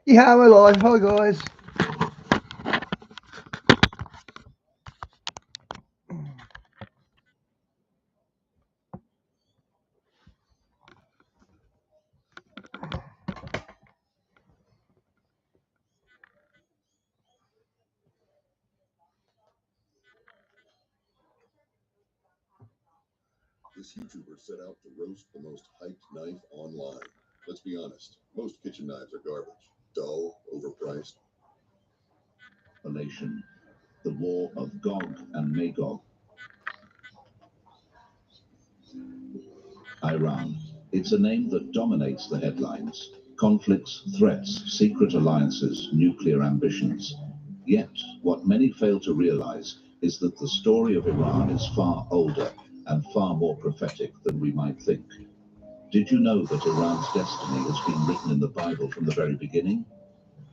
Yeah, we're live. Hi, guys. This YouTuber set out to roast the most hyped knife online. Let's be honest, most kitchen knives are garbage. Dull, overpriced. Revelation, the war of Gog and Magog. Iran. It's a name that dominates the headlines. Conflicts, threats, secret alliances, nuclear ambitions. Yet, what many fail to realize is that the story of Iran is far older and far more prophetic than we might think. Did you know that Iran's destiny has been written in the Bible from the very beginning?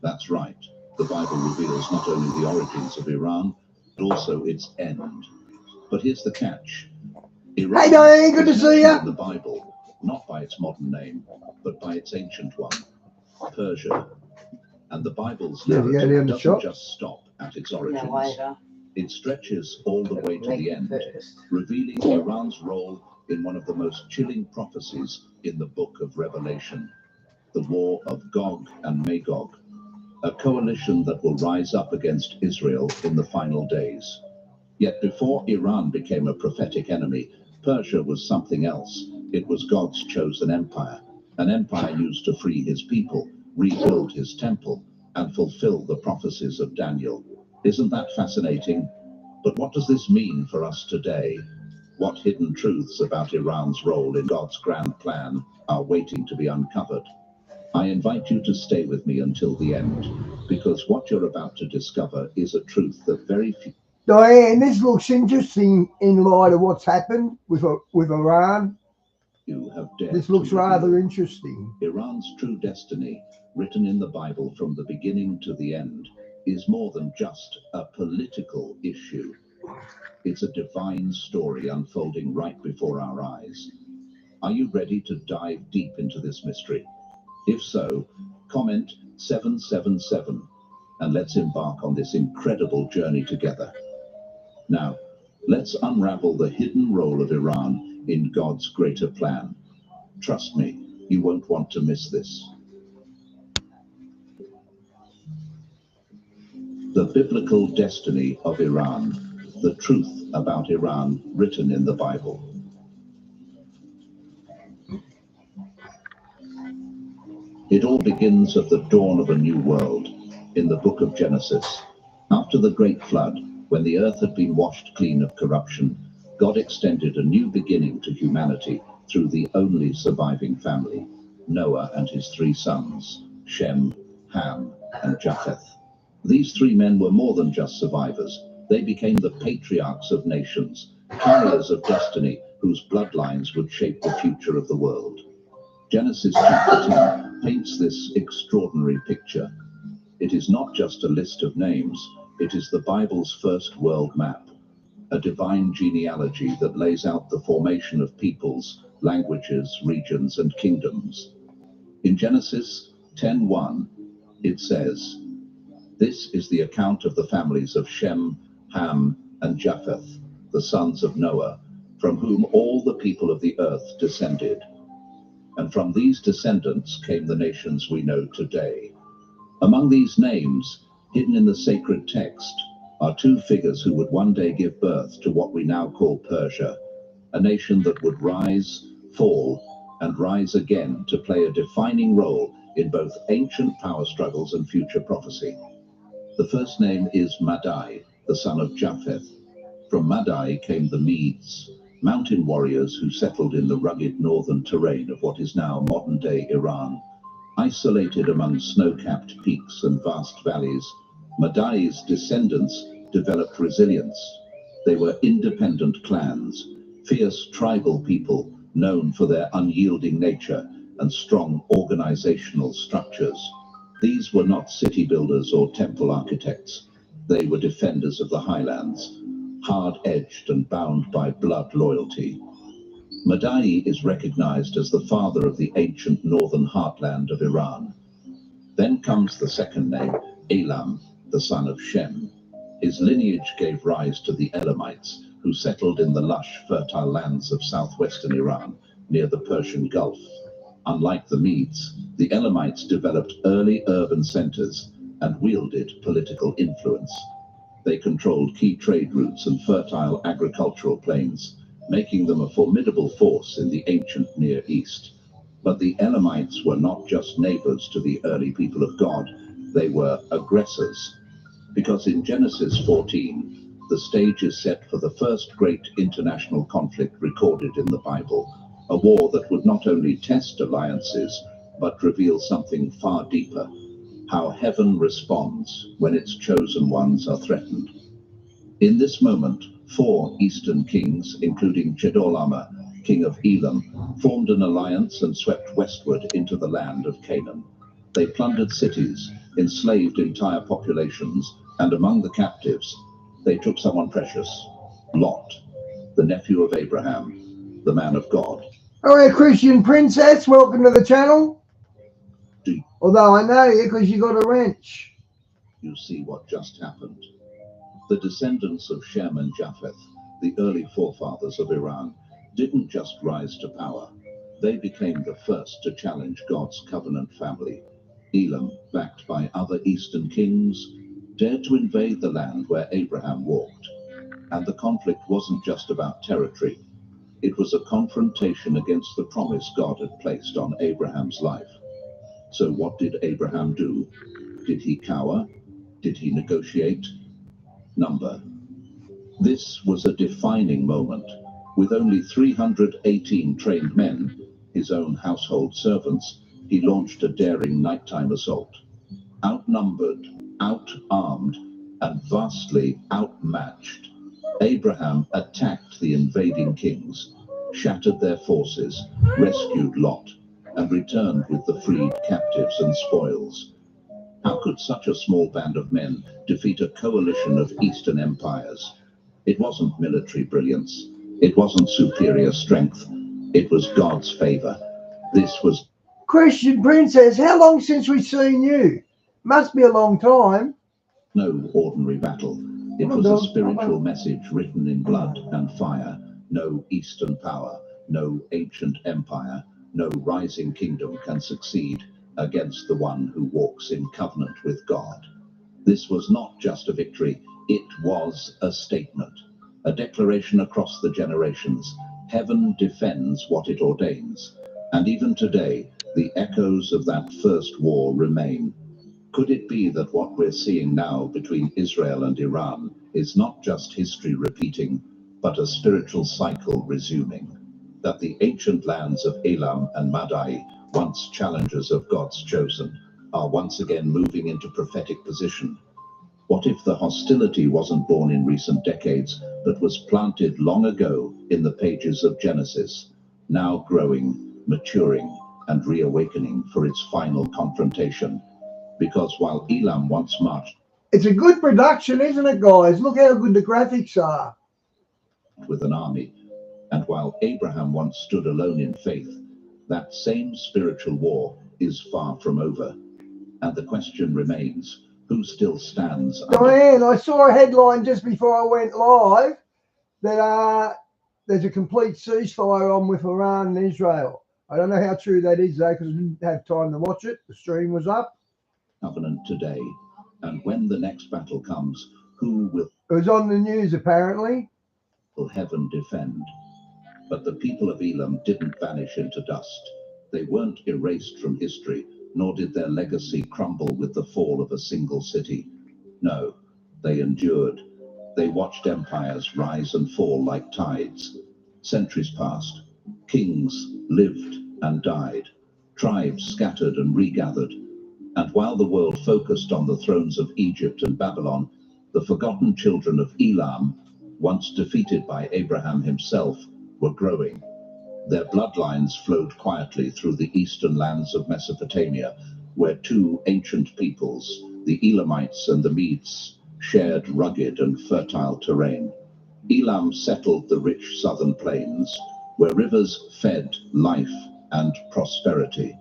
That's right. The Bible reveals not only the origins of Iran, but also its end. But here's the catch. Iran Hey, Diane, good to is see mentioned you. in the Bible, not by its modern name, but by its ancient one, Persia. And the Bible's Yeah, the narrative shop. doesn't just stop at its origins. It stretches all the way to the end, revealing Iran's role in one of the most chilling prophecies in the book of Revelation, the war of Gog and Magog, a coalition that will rise up against Israel in the final days. Yet before Iran became a prophetic enemy, Persia was something else. It was God's chosen empire, an empire used to free his people, rebuild his temple, and fulfill the prophecies of Daniel. Isn't that fascinating? But what does this mean for us today? What hidden truths about Iran's role in God's grand plan are waiting to be uncovered? I invite you to stay with me until the end, because what you're about to discover is a truth that very few... Diane, this looks interesting in light of what's happened with Iran. You have dared This looks to rather reveal. interesting. Iran's true destiny, written in the Bible from the beginning to the end, is more than just a political issue. It's a divine story unfolding right before our eyes. Are you ready to dive deep into this mystery? If so, comment 777 and let's embark on this incredible journey together. Now, let's unravel the hidden role of Iran in God's greater plan. Trust me, you won't want to miss this. The biblical destiny of Iran, the truth about Iran written in the Bible. It all begins at the dawn of a new world, in the book of Genesis. After the great flood, when the earth had been washed clean of corruption, God extended a new beginning to humanity through the only surviving family, Noah and his 3 sons, Shem, Ham, and Japheth. These 3 men were more than just survivors. They became the patriarchs of nations, carriers of destiny whose bloodlines would shape the future of the world. Genesis chapter 10 paints this extraordinary picture. It is not just a list of names, it is the Bible's first world map, a divine genealogy that lays out the formation of peoples, languages, regions, and kingdoms. In Genesis 10:1, it says, "This is the account of the families of Shem, Ham, and Japheth, the sons of Noah, from whom all the people of the earth descended. And from these descendants came the nations we know today." Among these names, hidden in the sacred text, are 2 figures who would one day give birth to what we now call Persia, a nation that would rise, fall, and rise again to play a defining role in both ancient power struggles and future prophecy. The first name is Madai, the son of Japheth. From Madai came the Medes, mountain warriors who settled in the rugged northern terrain of what is now modern-day Iran. Isolated among snow-capped peaks and vast valleys, Madai's descendants developed resilience. They were independent clans, fierce tribal people known for their unyielding nature and strong organizational structures. These were not city builders or temple architects. They were defenders of the highlands, hard-edged and bound by blood loyalty. Madai is recognized as the father of the ancient northern heartland of Iran. Then comes the second name, Elam, the son of Shem. His lineage gave rise to the Elamites, who settled in the lush, fertile lands of southwestern Iran, near the Persian Gulf. Unlike the Medes, the Elamites developed early urban centers and wielded political influence. They controlled key trade routes and fertile agricultural plains, making them a formidable force in the ancient Near East. But the Elamites were not just neighbors to the early people of God, they were aggressors. Because in Genesis 14, the stage is set for the first great international conflict recorded in the Bible, a war that would not only test alliances, but reveal something far deeper, how heaven responds when its chosen ones are threatened. In this moment, 4 eastern kings, including Chedorlaomer, king of Elam, formed an alliance and swept westward into the land of Canaan. They plundered cities, enslaved entire populations, and among the captives, they took someone precious, Lot, the nephew of Abraham, the man of God. All right, Christian Princess, welcome to the channel. Do Although I know you because you got a wrench. you see what just happened? The descendants of Shem and Japheth, the early forefathers of Iran, didn't just rise to power. They became the first to challenge God's covenant family. Elam, backed by other eastern kings, dared to invade the land where Abraham walked. And the conflict wasn't just about territory. It was a confrontation against the promise God had placed on Abraham's life. So what did Abraham do? Did he cower? Did he negotiate? Number. This was a defining moment. With only 318 trained men, his own household servants, he launched a daring nighttime assault. Outnumbered, out-armed, and vastly outmatched, Abraham attacked the invading kings, shattered their forces, rescued Lot, and returned with the freed captives and spoils. How could such a small band of men defeat a coalition of Eastern empires? It wasn't military brilliance. It wasn't superior strength. It was God's favor. This was... Christian Princess, how long since we've seen you? Must be a long time. No ordinary battle. It was a spiritual message written in blood and fire. No Eastern power, no ancient empire, no rising kingdom can succeed against the one who walks in covenant with God. This was not just a victory, it was a statement, a declaration across the generations. Heaven defends what it ordains. And even today, the echoes of that first war remain. Could it be that what we're seeing now between Israel and Iran is not just history repeating, but a spiritual cycle resuming? That the ancient lands of Elam and Madai, once challengers of God's chosen, are once again moving into prophetic position? What if the hostility wasn't born in recent decades, but was planted long ago in the pages of Genesis, now growing, maturing, and reawakening for its final confrontation? Because while Elam once marched It's a good production, isn't it, guys? Look how good the graphics are. with an army, and while Abraham once stood alone in faith, that same spiritual war is far from over. And the question remains, who still stands under... Diane, I saw a headline just before I went live that there's a complete ceasefire on with Iran and Israel. I don't know how true that is, though, because I didn't have time to watch it. The stream was up. covenant today? And when the next battle comes, who will It was on the news, apparently. heaven defend? But the people of Elam didn't vanish into dust. They weren't erased from history, nor did their legacy crumble with the fall of a single city. No, they endured. They watched empires rise and fall like tides. Centuries passed. Kings lived and died. Tribes scattered and regathered. And while the world focused on the thrones of Egypt and Babylon, the forgotten children of Elam, once defeated by Abraham himself, were growing. Their bloodlines flowed quietly through the eastern lands of Mesopotamia, where two ancient peoples, the Elamites and the Medes, shared rugged and fertile terrain. Elam settled the rich southern plains, where rivers fed life and prosperity.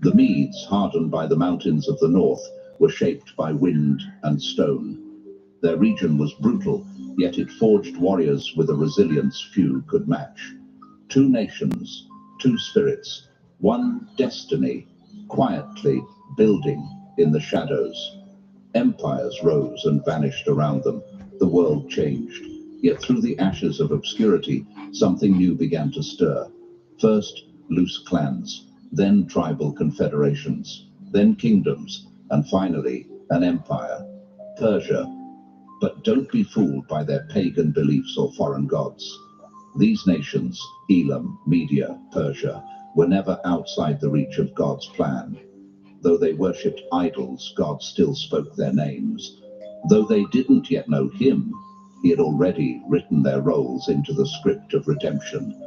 The Medes, hardened by the mountains of the north, were shaped by wind and stone. Their region was brutal, yet it forged warriors with a resilience few could match. Two nations, two spirits, one destiny, quietly building in the shadows. Empires rose and vanished around them. The world changed. Yet through the ashes of obscurity, something new began to stir. First, loose clans, then tribal confederations, then kingdoms, and finally, an empire, Persia. But don't be fooled by their pagan beliefs or foreign gods. These nations, Elam, Media, Persia, were never outside the reach of God's plan. Though they worshipped idols, God still spoke their names. Though they didn't yet know him, he had already written their roles into the script of redemption.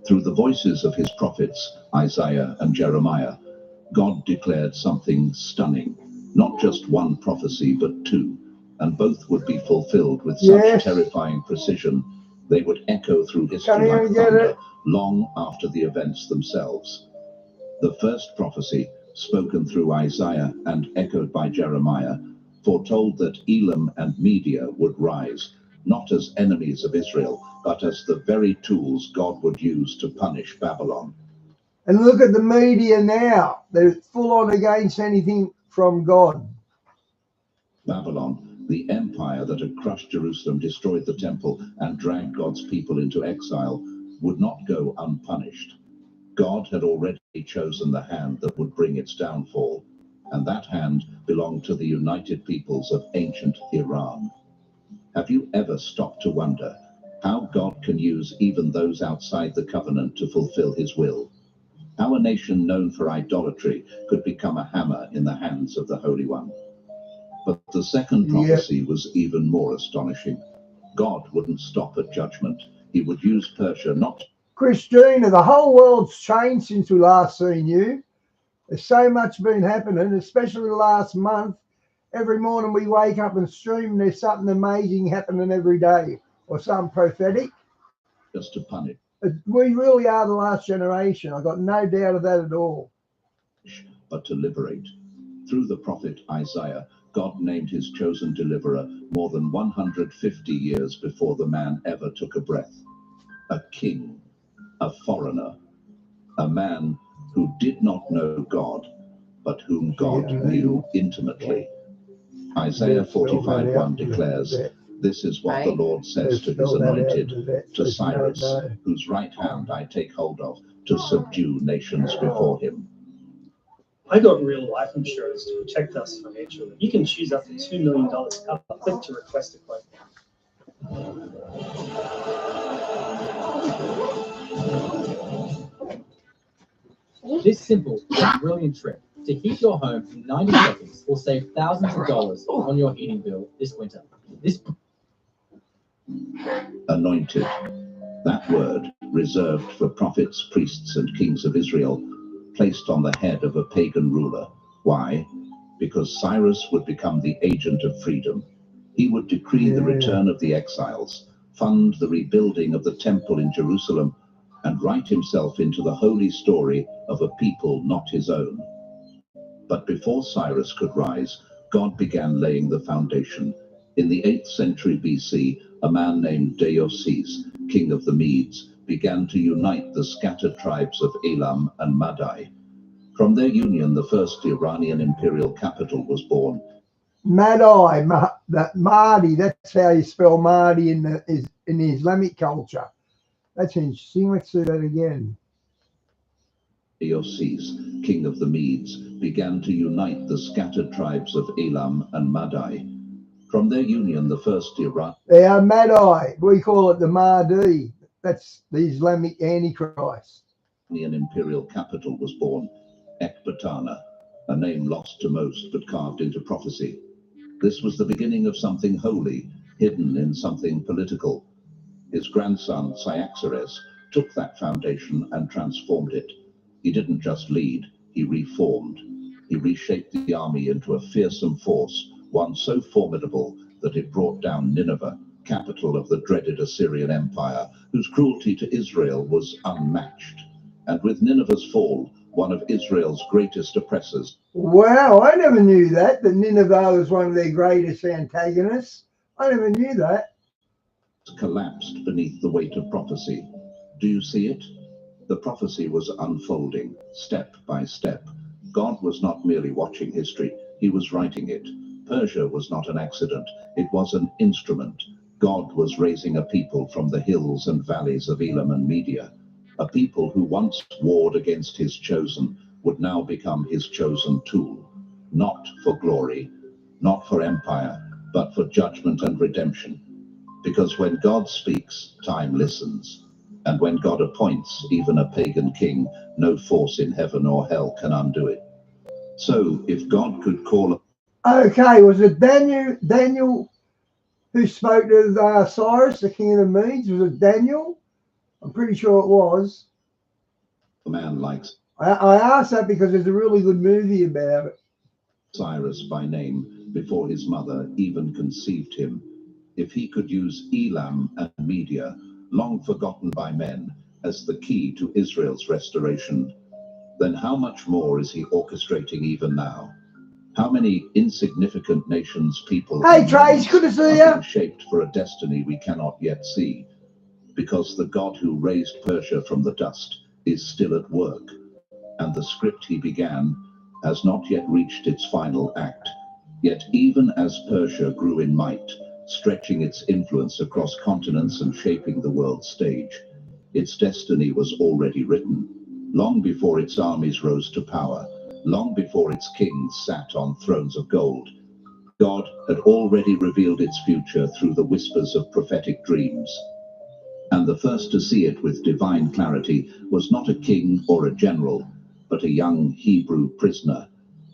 Through the voices of his prophets, Isaiah and Jeremiah, God declared something stunning. Not just one prophecy, but two, and both would be fulfilled with such terrifying precision, they would echo through history like thunder, long after the events themselves. The first prophecy, spoken through Isaiah and echoed by Jeremiah, foretold that Elam and Media would rise, not as enemies of Israel, but as the very tools God would use to punish Babylon. And look at the media now. They're full on against anything from God. Babylon, the empire that had crushed Jerusalem, destroyed the temple, and dragged God's people into exile, would not go unpunished. God had already chosen the hand that would bring its downfall, and that hand belonged to the united peoples of ancient Iran. Have you ever stopped to wonder how God can use even those outside the covenant to fulfill his will? How a nation known for idolatry could become a hammer in the hands of the Holy One? But the second prophecy was even more astonishing. God wouldn't stop at judgment. He would use Persia not... Christina, the whole world's changed since we last seen you. There's so much been happening, especially the last month. Every morning we wake up and stream, and there's something amazing happening every day, or something prophetic. Just to punish. We really are the last generation. I've got no doubt of that at all. But to liberate. Through the prophet Isaiah, God named his chosen deliverer more than 150 years before the man ever took a breath. A king, a foreigner, a man who did not know God, but whom God knew intimately. Isaiah 45:1 declares, "This is what the Lord says to his anointed, to Cyrus, whose right hand I take hold of, to subdue nations before him." I got real life insurance to protect us financially. You can choose up to $2 million cover. Click to request a quote now. This simple but brilliant trick to heat your home in 90 seconds will save thousands of dollars on your heating bill this winter. Anointed. That word, reserved for prophets, priests, and kings of Israel, placed on the head of a pagan ruler. Why? Because Cyrus would become the agent of freedom. He would decree the return of the exiles, fund the rebuilding of the temple in Jerusalem, and write himself into the holy story of a people not his own. But before Cyrus could rise, God began laying the foundation. In the 8th century BC, a man named Deioces, king of the Medes, began to unite the scattered tribes of Elam and Madai. From their union, the first Iranian imperial capital was born. Madai, that Mahdi, that's how you spell Mahdi in the Islamic culture. That's interesting. Let's see that again. Deioces, king of the Medes, began to unite the scattered tribes of Elam and Madai. From their union, the first Iran... They are Madai. We call it the Mahdi. That's the Islamic Antichrist. Iranian imperial capital was born, Ecbatana, a name lost to most but carved into prophecy. This was the beginning of something holy, hidden in something political. His grandson, Cyaxares, took that foundation and transformed it. He didn't just lead, he reformed. He reshaped the army into a fearsome force, one so formidable that it brought down Nineveh, capital of the dreaded Assyrian Empire, whose cruelty to Israel was unmatched. And with Nineveh's fall, one of Israel's greatest oppressors. Wow, I never knew that Nineveh was one of their greatest antagonists. I never knew that. Collapsed beneath the weight of prophecy. Do you see it? The prophecy was unfolding, step by step. God was not merely watching history, he was writing it. Persia was not an accident, it was an instrument. God was raising a people from the hills and valleys of Elam and Media. A people who once warred against his chosen would now become his chosen tool. Not for glory, not for empire, but for judgment and redemption. Because when God speaks, time listens. And when God appoints even a pagan king, no force in heaven or hell can undo it. So if God could call... Okay, was it Daniel who spoke to Cyrus, the king of the Medes? Was it Daniel? I'm pretty sure it was. A man like I asked that because there's a really good movie about it. Cyrus by name before his mother even conceived him. If he could use Elam and Media, long forgotten by men, as the key to Israel's restoration, then how much more is he orchestrating even now? How many insignificant nations, people, Hey Trace, good to see are being you. shaped for a destiny we cannot yet see? Because the God who raised Persia from the dust is still at work, and the script he began has not yet reached its final act. Yet even as Persia grew in might, stretching its influence across continents and shaping the world stage, its destiny was already written, long before its armies rose to power, long before its kings sat on thrones of gold. God had already revealed its future through the whispers of prophetic dreams. And the first to see it with divine clarity was not a king or a general, but a young Hebrew prisoner,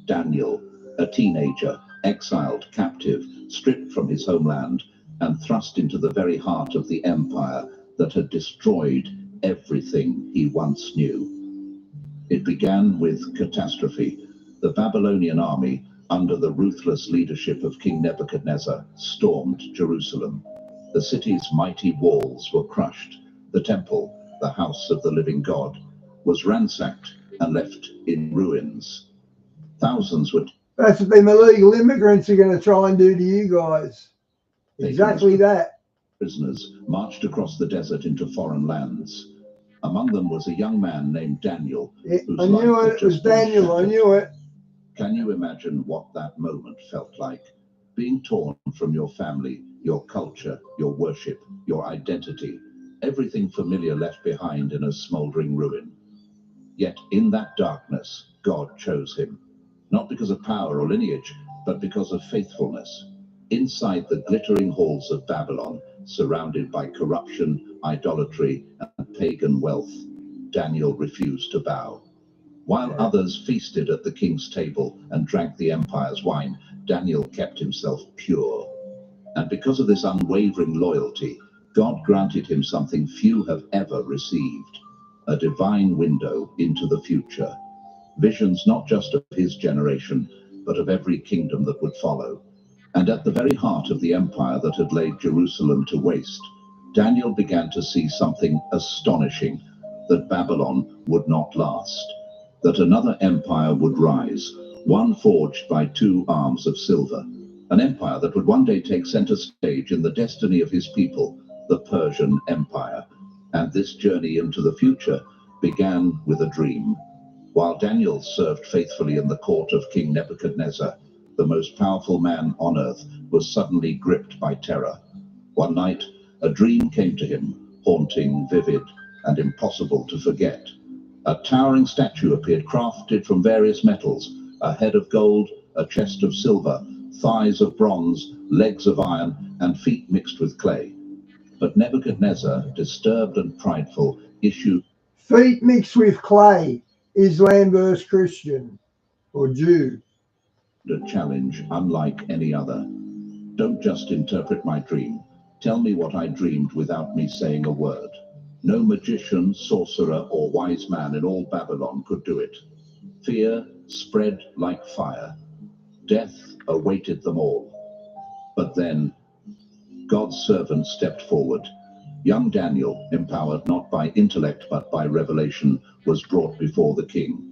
Daniel, a teenager, exiled, captive, stripped from his homeland, and thrust into the very heart of the empire that had destroyed everything he once knew. It began with catastrophe. The Babylonian army, under the ruthless leadership of King Nebuchadnezzar, stormed Jerusalem. The city's mighty walls were crushed. The temple, the house of the living God, was ransacked and left in ruins. Thousands were... That's what them illegal immigrants are going to try and do to you guys. Exactly that. Prisoners marched across the desert into foreign lands. Among them was a young man named Daniel. I knew it was Daniel, I knew it. Can you imagine what that moment felt like? Being torn from your family, your culture, your worship, your identity, everything familiar left behind in a smoldering ruin. Yet in that darkness, God chose him. Not because of power or lineage, but because of faithfulness. Inside the glittering halls of Babylon, surrounded by corruption, idolatry, and pagan wealth, Daniel refused to bow. While others feasted at the king's table and drank the empire's wine, Daniel kept himself pure. And because of this unwavering loyalty, God granted him something few have ever received: a divine window into the future. Visions not just of his generation, but of every kingdom that would follow. And at the very heart of the empire that had laid Jerusalem to waste, Daniel began to see something astonishing: that Babylon would not last, that another empire would rise, one forged by two arms of silver, an empire that would one day take center stage in the destiny of his people, the Persian Empire. And this journey into the future began with a dream. While Daniel served faithfully in the court of King Nebuchadnezzar, the most powerful man on earth was suddenly gripped by terror. One night, a dream came to him, haunting, vivid, and impossible to forget. A towering statue appeared, crafted from various metals: a head of gold, a chest of silver, thighs of bronze, legs of iron, and feet mixed with clay. But Nebuchadnezzar, disturbed and prideful, issued... Feet mixed with clay, Islam versus Christian, or Jew. A challenge unlike any other. Don't just interpret my dream. Tell me what I dreamed without me saying a word. No magician, sorcerer, or wise man in all Babylon could do it. Fear spread like fire. Death awaited them all. But then, God's servant stepped forward. Young Daniel, empowered not by intellect but by revelation, was brought before the king.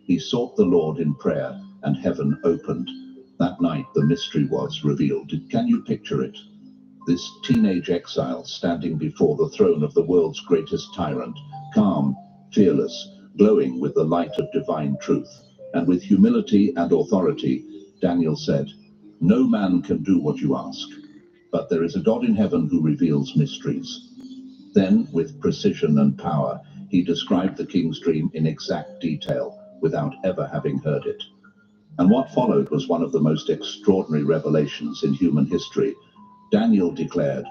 He sought the Lord in prayer, and heaven opened. That night the mystery was revealed. Can you picture it? This teenage exile standing before the throne of the world's greatest tyrant, calm, fearless, glowing with the light of divine truth. And with humility and authority, Daniel said, "No man can do what you ask, but there is a God in heaven who reveals mysteries." Then, with precision and power, he described the king's dream in exact detail, without ever having heard it. And what followed was one of the most extraordinary revelations in human history. Daniel declared,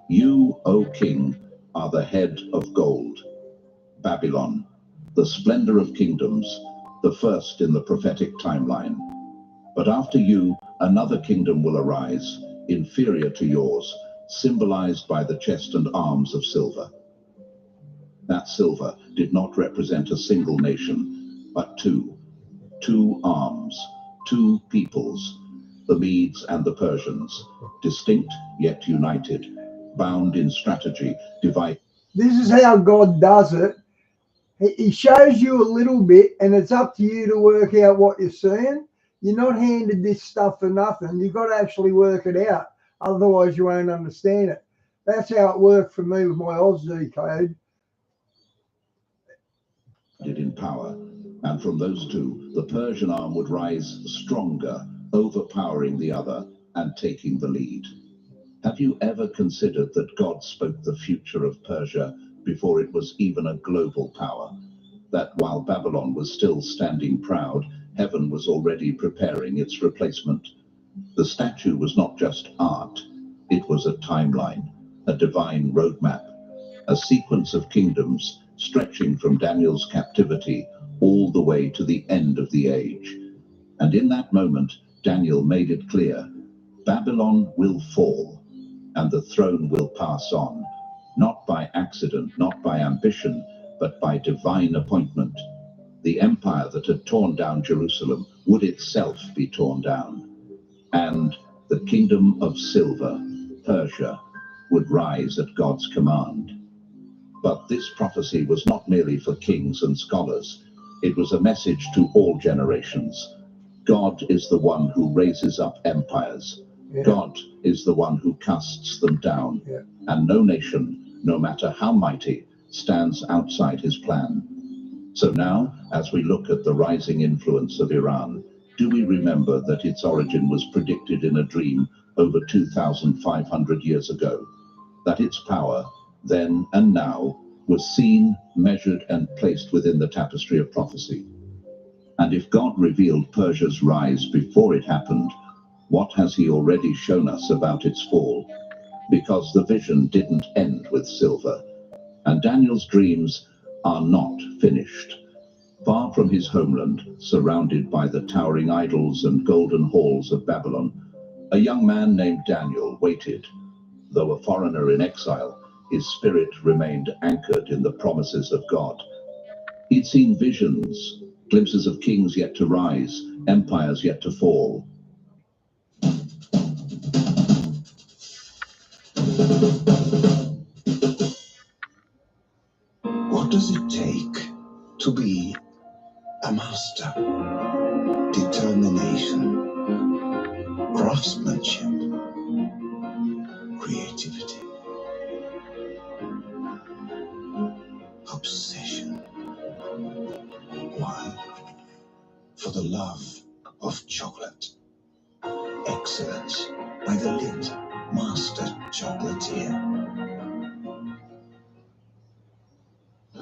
"You, O king, are the head of gold. Babylon, the splendor of kingdoms, the first in the prophetic timeline. But after you, another kingdom will arise, inferior to yours, symbolized by the chest and arms of silver." That silver did not represent a single nation, but two arms, two peoples, the Medes and the Persians, distinct yet united, bound in strategy, divided. This is how God does it. He shows you a little bit, and it's up to you to work out what you're seeing. You're not handed this stuff for nothing. You've got to actually work it out. Otherwise, you won't understand it. That's how it worked for me with my Aussie code. In power, and from those two, the Persian arm would rise stronger, overpowering the other and taking the lead. Have you ever considered that God spoke the future of Persia before it was even a global power? That while Babylon was still standing proud, heaven was already preparing its replacement. The statue was not just art, it was a timeline, a divine roadmap, a sequence of kingdoms stretching from Daniel's captivity all the way to the end of the age. And in that moment, Daniel made it clear, Babylon will fall, and the throne will pass on, not by accident, not by ambition, but by divine appointment. The empire that had torn down Jerusalem would itself be torn down, and the kingdom of silver, Persia, would rise at God's command. But this prophecy was not merely for kings and scholars. It was a message to all generations. God is the one who raises up empires. Yeah. God is the one who casts them down. Yeah. And no nation, no matter how mighty, stands outside his plan. So now, as we look at the rising influence of Iran, do we remember that its origin was predicted in a dream over 2,500 years ago? That its power, then and now, was seen, measured, and placed within the tapestry of prophecy. And if God revealed Persia's rise before it happened, what has he already shown us about its fall? Because the vision didn't end with silver, and Daniel's dreams are not finished. Far from his homeland, surrounded by the towering idols and golden halls of Babylon, a young man named Daniel waited. Though a foreigner in exile, his spirit remained anchored in the promises of God. He'd seen visions, glimpses of kings yet to rise, empires yet to fall. What does it take to be a master? Determination, craftsmanship, creativity, obsession. Why? For the love of chocolate. Excellence by the Lindt Master Chocolatier.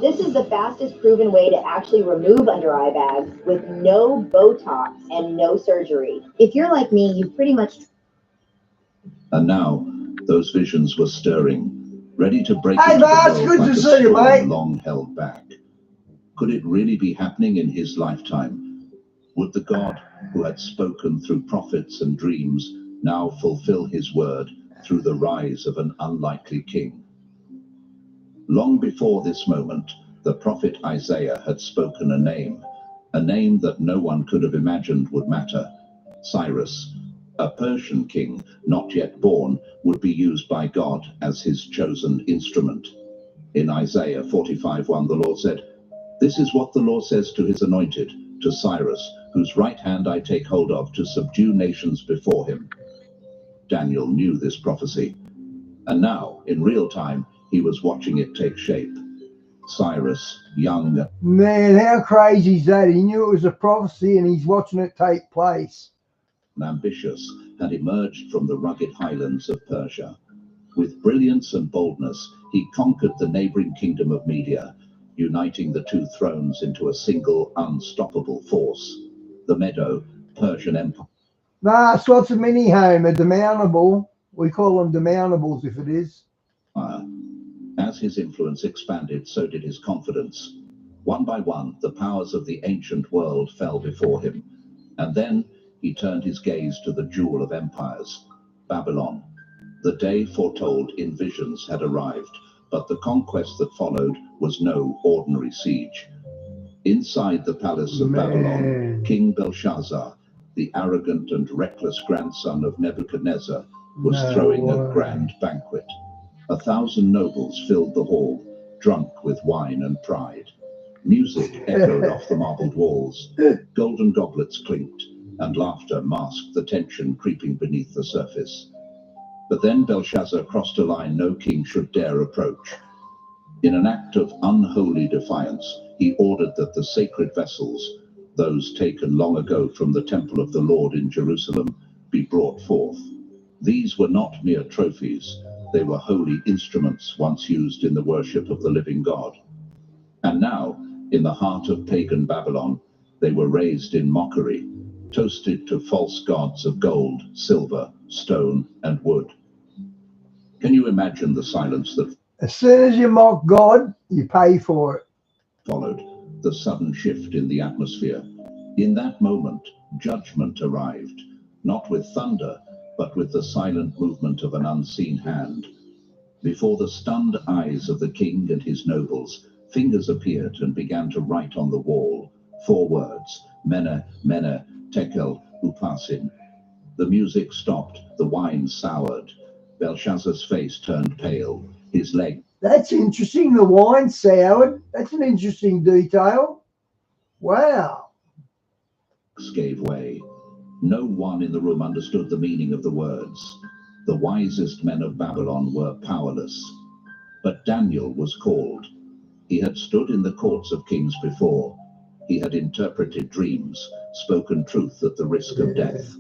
This is the fastest proven way to actually remove under eye bags with no Botox and no surgery. If you're like me, you pretty much... And now, those visions were stirring, ready to break Hey, into the Vaz, world good like to a see you, storm mate. long held back. Could it really be happening in his lifetime? Would the God who had spoken through prophets and dreams now fulfill his word through the rise of an unlikely king? Long before this moment, the prophet Isaiah had spoken a name that no one could have imagined would matter. Cyrus, a Persian king not yet born, would be used by God as his chosen instrument. In Isaiah 45:1, the Lord said, "This is what the Lord says to his anointed, to Cyrus, whose right hand I take hold of to subdue nations before him. Daniel knew this prophecy, and now, in real time, he was watching it take shape. Cyrus, young Man, how crazy is that? He knew it was a prophecy and he's watching it take place. and ambitious, had emerged from the rugged highlands of Persia. With brilliance and boldness, he conquered the neighboring kingdom of Media, uniting the two thrones into a single unstoppable force. The Medo Persian Empire. Nah, it's lots of mini home, a demountable. We call them demountables if it is. As his influence expanded, so did his confidence. One by one, the powers of the ancient world fell before him, and then he turned his gaze to the jewel of empires, Babylon. The day foretold in visions had arrived, but the conquest that followed was no ordinary siege. Inside the palace of Babylon, King Belshazzar, the arrogant and reckless grandson of Nebuchadnezzar, was throwing a grand banquet. 1,000 nobles filled the hall, drunk with wine and pride. Music echoed off the marbled walls, golden goblets clinked, and laughter masked the tension creeping beneath the surface. But then Belshazzar crossed a line no king should dare approach. In an act of unholy defiance, he ordered that the sacred vessels, those taken long ago from the temple of the Lord in Jerusalem, be brought forth. These were not mere trophies. They were holy instruments once used in the worship of the living God. And now, in the heart of pagan Babylon, they were raised in mockery, toasted to false gods of gold, silver, stone, and wood. Can you imagine the silence that As soon as you mock God, you pay for it. followed, the sudden shift in the atmosphere? In that moment, judgment arrived, not with thunder, but with the silent movement of an unseen hand. Before the stunned eyes of the king and his nobles, fingers appeared and began to write on the wall 4 words: Mene, Mene, Tekel, Upasin. The music stopped, the wine soured. Belshazzar's face turned pale, his legs That's interesting. The wine soured. That's an interesting detail. Wow. gave way. No one in the room understood the meaning of the words. The wisest men of Babylon were powerless. But Daniel was called. He had stood in the courts of kings before. He had interpreted dreams, spoken truth at the risk of death.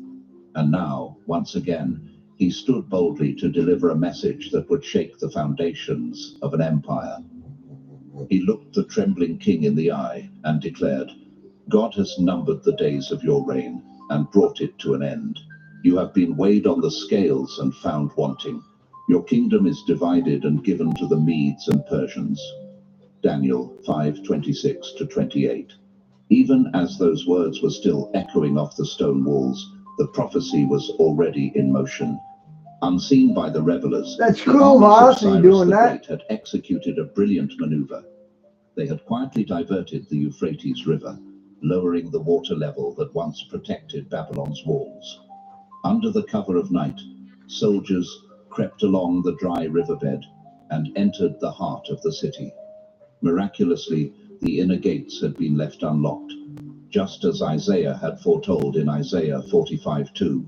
And now, once again, he stood boldly to deliver a message that would shake the foundations of an empire. He looked the trembling king in the eye and declared, God has numbered the days of your reign and brought it to an end. You have been weighed on the scales and found wanting. Your kingdom is divided and given to the Medes and Persians. Daniel 5:26-28. Even as those words were still echoing off the stone walls, the prophecy was already in motion. Unseen by the revelers, That's the cool, armies of Marcy, Cyrus doing the that. Great had executed a brilliant maneuver. They had quietly diverted the Euphrates River, lowering the water level that once protected Babylon's walls. Under the cover of night, soldiers crept along the dry riverbed and entered the heart of the city. Miraculously, the inner gates had been left unlocked, just as Isaiah had foretold in Isaiah 45:2.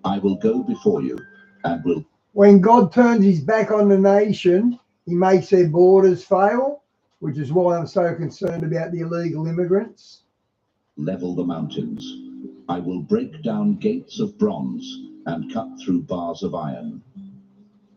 I will go before you and will When God turns his back on the nation, he makes their borders fail, which is why I'm so concerned about the illegal immigrants. level the mountains. I will break down gates of bronze and cut through bars of iron.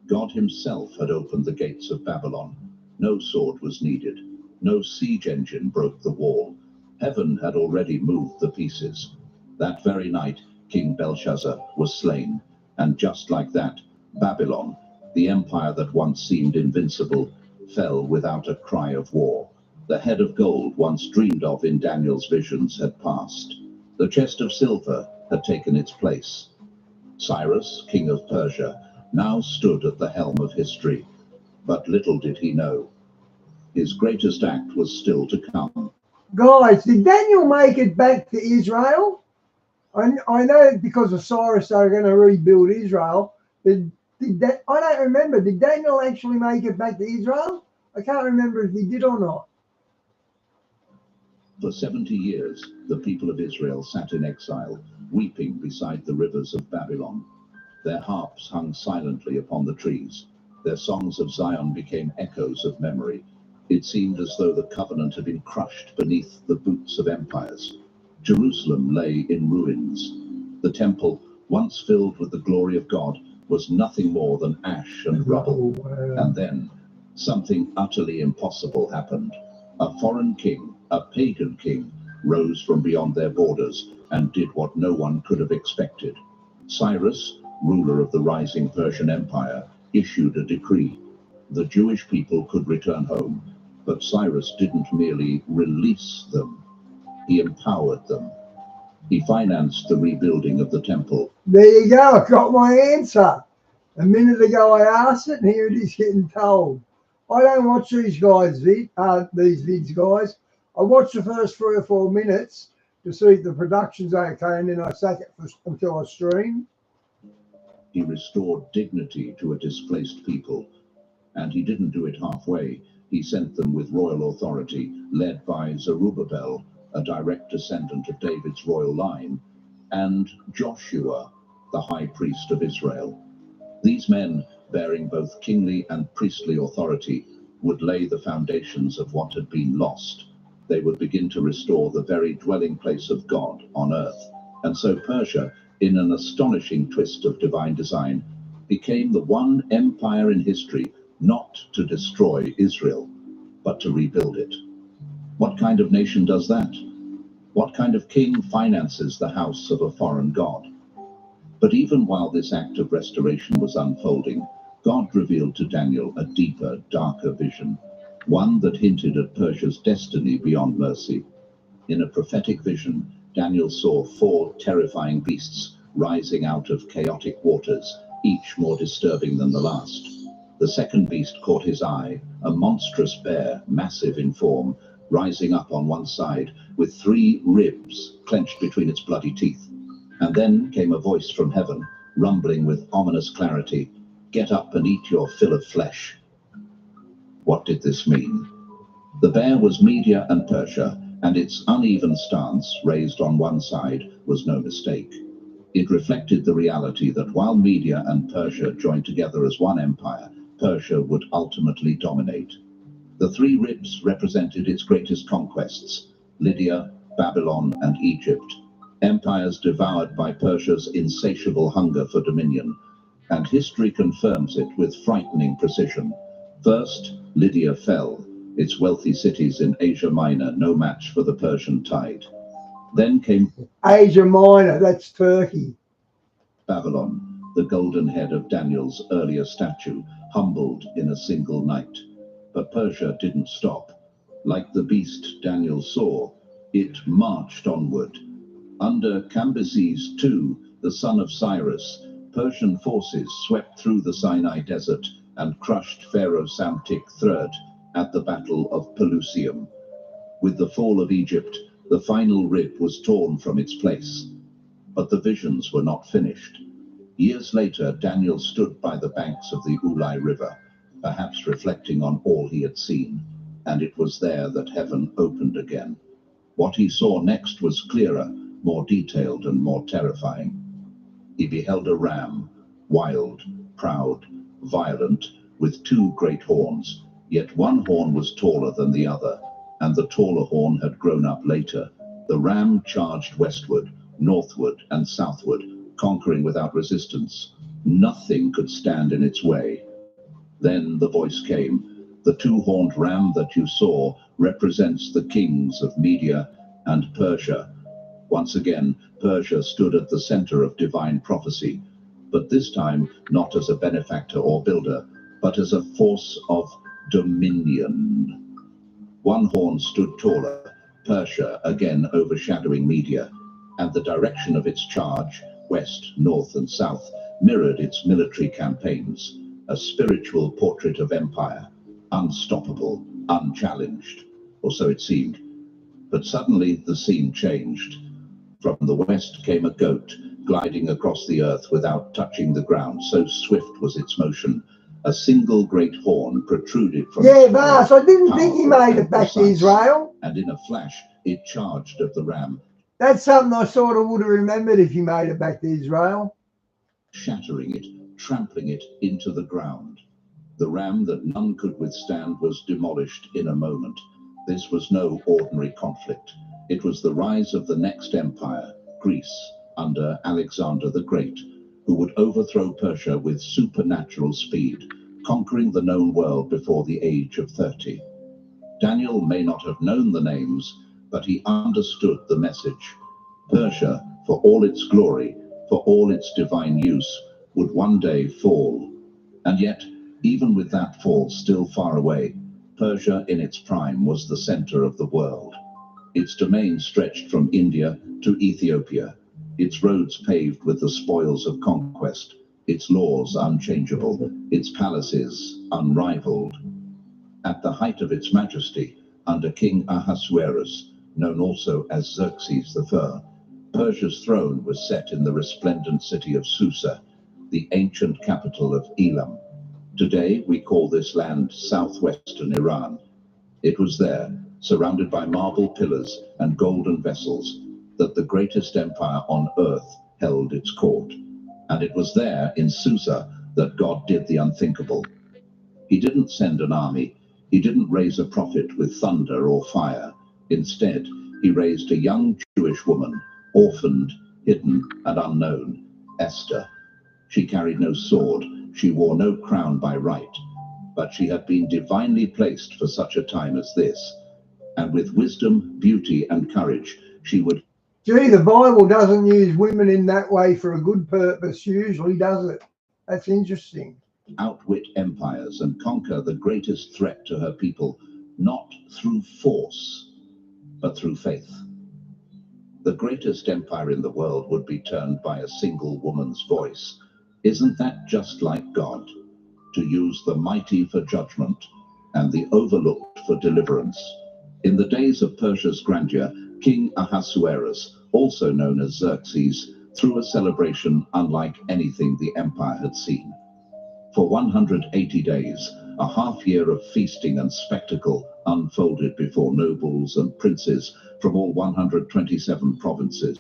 God himself had opened the gates of Babylon. No sword was needed. No siege engine broke the wall. Heaven had already moved the pieces. That very night, King Belshazzar was slain. And just like that, Babylon, the empire that once seemed invincible, fell without a cry of war. The head of gold once dreamed of in Daniel's visions had passed. The chest of silver had taken its place. Cyrus, king of Persia, now stood at the helm of history. But little did he know, his greatest act was still to come. Guys, did Daniel make it back to Israel? I know because of Cyrus they were going to rebuild Israel. I don't remember. Did Daniel actually make it back to Israel? I can't remember if he did or not. For 70 years, the people of Israel sat in exile, weeping beside the rivers of Babylon. Their harps hung silently upon the trees. Their songs of Zion became echoes of memory. It seemed as though the covenant had been crushed beneath the boots of empires. Jerusalem lay in ruins. The temple, once filled with the glory of God, was nothing more than ash and rubble. And then, something utterly impossible happened. A foreign king, a pagan king, rose from beyond their borders and did what no one could have expected. Cyrus, ruler of the rising Persian Empire, issued a decree. The Jewish people could return home, but Cyrus didn't merely release them, he empowered them. He financed the rebuilding of the temple. There you go, I got my answer. A minute ago I asked it, and here it is getting told. I don't watch these guys, these vids, guys. I watch the first 3 or 4 minutes to see if the production's okay, and then I sack it until I stream. He restored dignity to a displaced people, and he didn't do it halfway. He sent them with royal authority, led by Zerubbabel, a direct descendant of David's royal line, and Joshua, the high priest of Israel. These men, bearing both kingly and priestly authority, would lay the foundations of what had been lost. They would begin to restore the very dwelling place of God on earth. And so Persia, in an astonishing twist of divine design, became the one empire in history not to destroy Israel, but to rebuild it. What kind of nation does that? What kind of king finances the house of a foreign god? But even while this act of restoration was unfolding, God revealed to Daniel a deeper, darker vision, one that hinted at Persia's destiny beyond mercy. In a prophetic vision, Daniel saw 4 terrifying beasts rising out of chaotic waters, each more disturbing than the last. The second beast caught his eye, a monstrous bear, massive in form, rising up on one side, with 3 ribs clenched between its bloody teeth. And then came a voice from heaven, rumbling with ominous clarity, "Get up and eat your fill of flesh." What did this mean? The bear was Media and Persia, and its uneven stance, raised on one side, was no mistake. It reflected the reality that while Media and Persia joined together as one empire, Persia would ultimately dominate. The 3 ribs represented its greatest conquests: Lydia, Babylon, and Egypt. Empires devoured by Persia's insatiable hunger for dominion, and history confirms it with frightening precision. First, Lydia fell, its wealthy cities in Asia Minor no match for the Persian tide. Then came Asia Minor, that's Turkey. Babylon, the golden head of Daniel's earlier statue, humbled in a single night. But Persia didn't stop. Like the beast Daniel saw, it marched onward. Under Cambyses II, the son of Cyrus, Persian forces swept through the Sinai Desert and crushed Pharaoh Psamtik III at the Battle of Pelusium. With the fall of Egypt, the final rib was torn from its place. But the visions were not finished. Years later, Daniel stood by the banks of the Ulai River, perhaps reflecting on all he had seen, and it was there that heaven opened again. What he saw next was clearer, more detailed, and more terrifying. He beheld a ram, wild, proud, violent, with 2 great horns, yet one horn was taller than the other, and the taller horn had grown up later. The ram charged westward, northward, and southward, conquering without resistance. Nothing could stand in its way. Then the voice came, "The 2-horned ram that you saw represents the kings of Media and Persia." Once again, Persia stood at the center of divine prophecy, but this time not as a benefactor or builder, but as a force of dominion. One horn stood taller, Persia again overshadowing Media, and the direction of its charge, west, north, and south, mirrored its military campaigns, a spiritual portrait of empire, unstoppable, unchallenged, or so it seemed. But suddenly the scene changed. From the west came a goat, gliding across the earth without touching the ground, so swift was its motion. A single great horn protruded from Yeah, its Vas, mouth, I didn't think he powerful made it and back to precise. Israel. And in a flash, it charged at the ram, That's something I sort of would have remembered if you made it back to Israel. shattering it, trampling it into the ground. The ram that none could withstand was demolished in a moment. This was no ordinary conflict. It was the rise of the next empire, Greece, under Alexander the Great, who would overthrow Persia with supernatural speed, conquering the known world before the age of 30. Daniel may not have known the names, but he understood the message. Persia, for all its glory, for all its divine use, would one day fall. And yet, even with that fall still far away, Persia in its prime was the center of the world. Its domain stretched from India to Ethiopia, its roads paved with the spoils of conquest, its laws unchangeable, its palaces unrivaled. At the height of its majesty, under King Ahasuerus, known also as Xerxes I, Persia's throne was set in the resplendent city of Susa, the ancient capital of Elam. Today we call this land southwestern Iran. It was there, surrounded by marble pillars and golden vessels, that the greatest empire on earth held its court. And it was there, in Susa, that God did the unthinkable. He didn't send an army. He didn't raise a prophet with thunder or fire. Instead, he raised a young Jewish woman, orphaned, hidden, and unknown, Esther. She carried no sword. She wore no crown by right. But she had been divinely placed for such a time as this. And with wisdom, beauty, and courage, she would... Gee, the Bible doesn't use women in that way for a good purpose, usually, does it? That's interesting. outwit empires and conquer the greatest threat to her people, not through force, but through faith. The greatest empire in the world would be turned by a single woman's voice. Isn't that just like God? To use the mighty for judgment and the overlooked for deliverance. In the days of Persia's grandeur, King Ahasuerus, also known as Xerxes, threw a celebration unlike anything the empire had seen. For 180 days, a half year of feasting and spectacle unfolded before nobles and princes from all 127 provinces.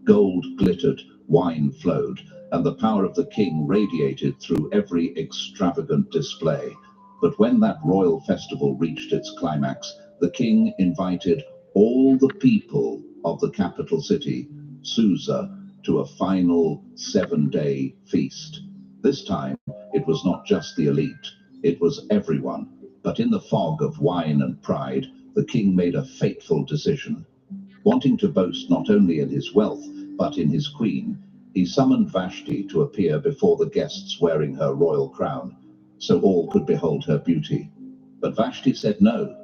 Gold glittered, wine flowed, and the power of the king radiated through every extravagant display. But when that royal festival reached its climax, the king invited all the people of the capital city, Susa, to a final 7-day feast. This time, it was not just the elite, it was everyone. But in the fog of wine and pride, the king made a fateful decision. Wanting to boast not only in his wealth, but in his queen, he summoned Vashti to appear before the guests wearing her royal crown, so all could behold her beauty. But Vashti said no.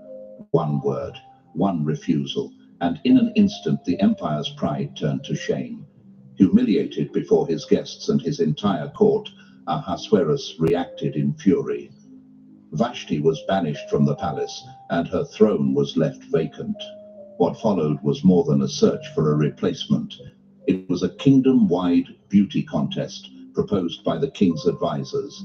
One word, one refusal, and in an instant the empire's pride turned to shame. Humiliated before his guests and his entire court, Ahasuerus reacted in fury. Vashti was banished from the palace, and her throne was left vacant. What followed was more than a search for a replacement. It was a kingdom-wide beauty contest proposed by the king's advisors.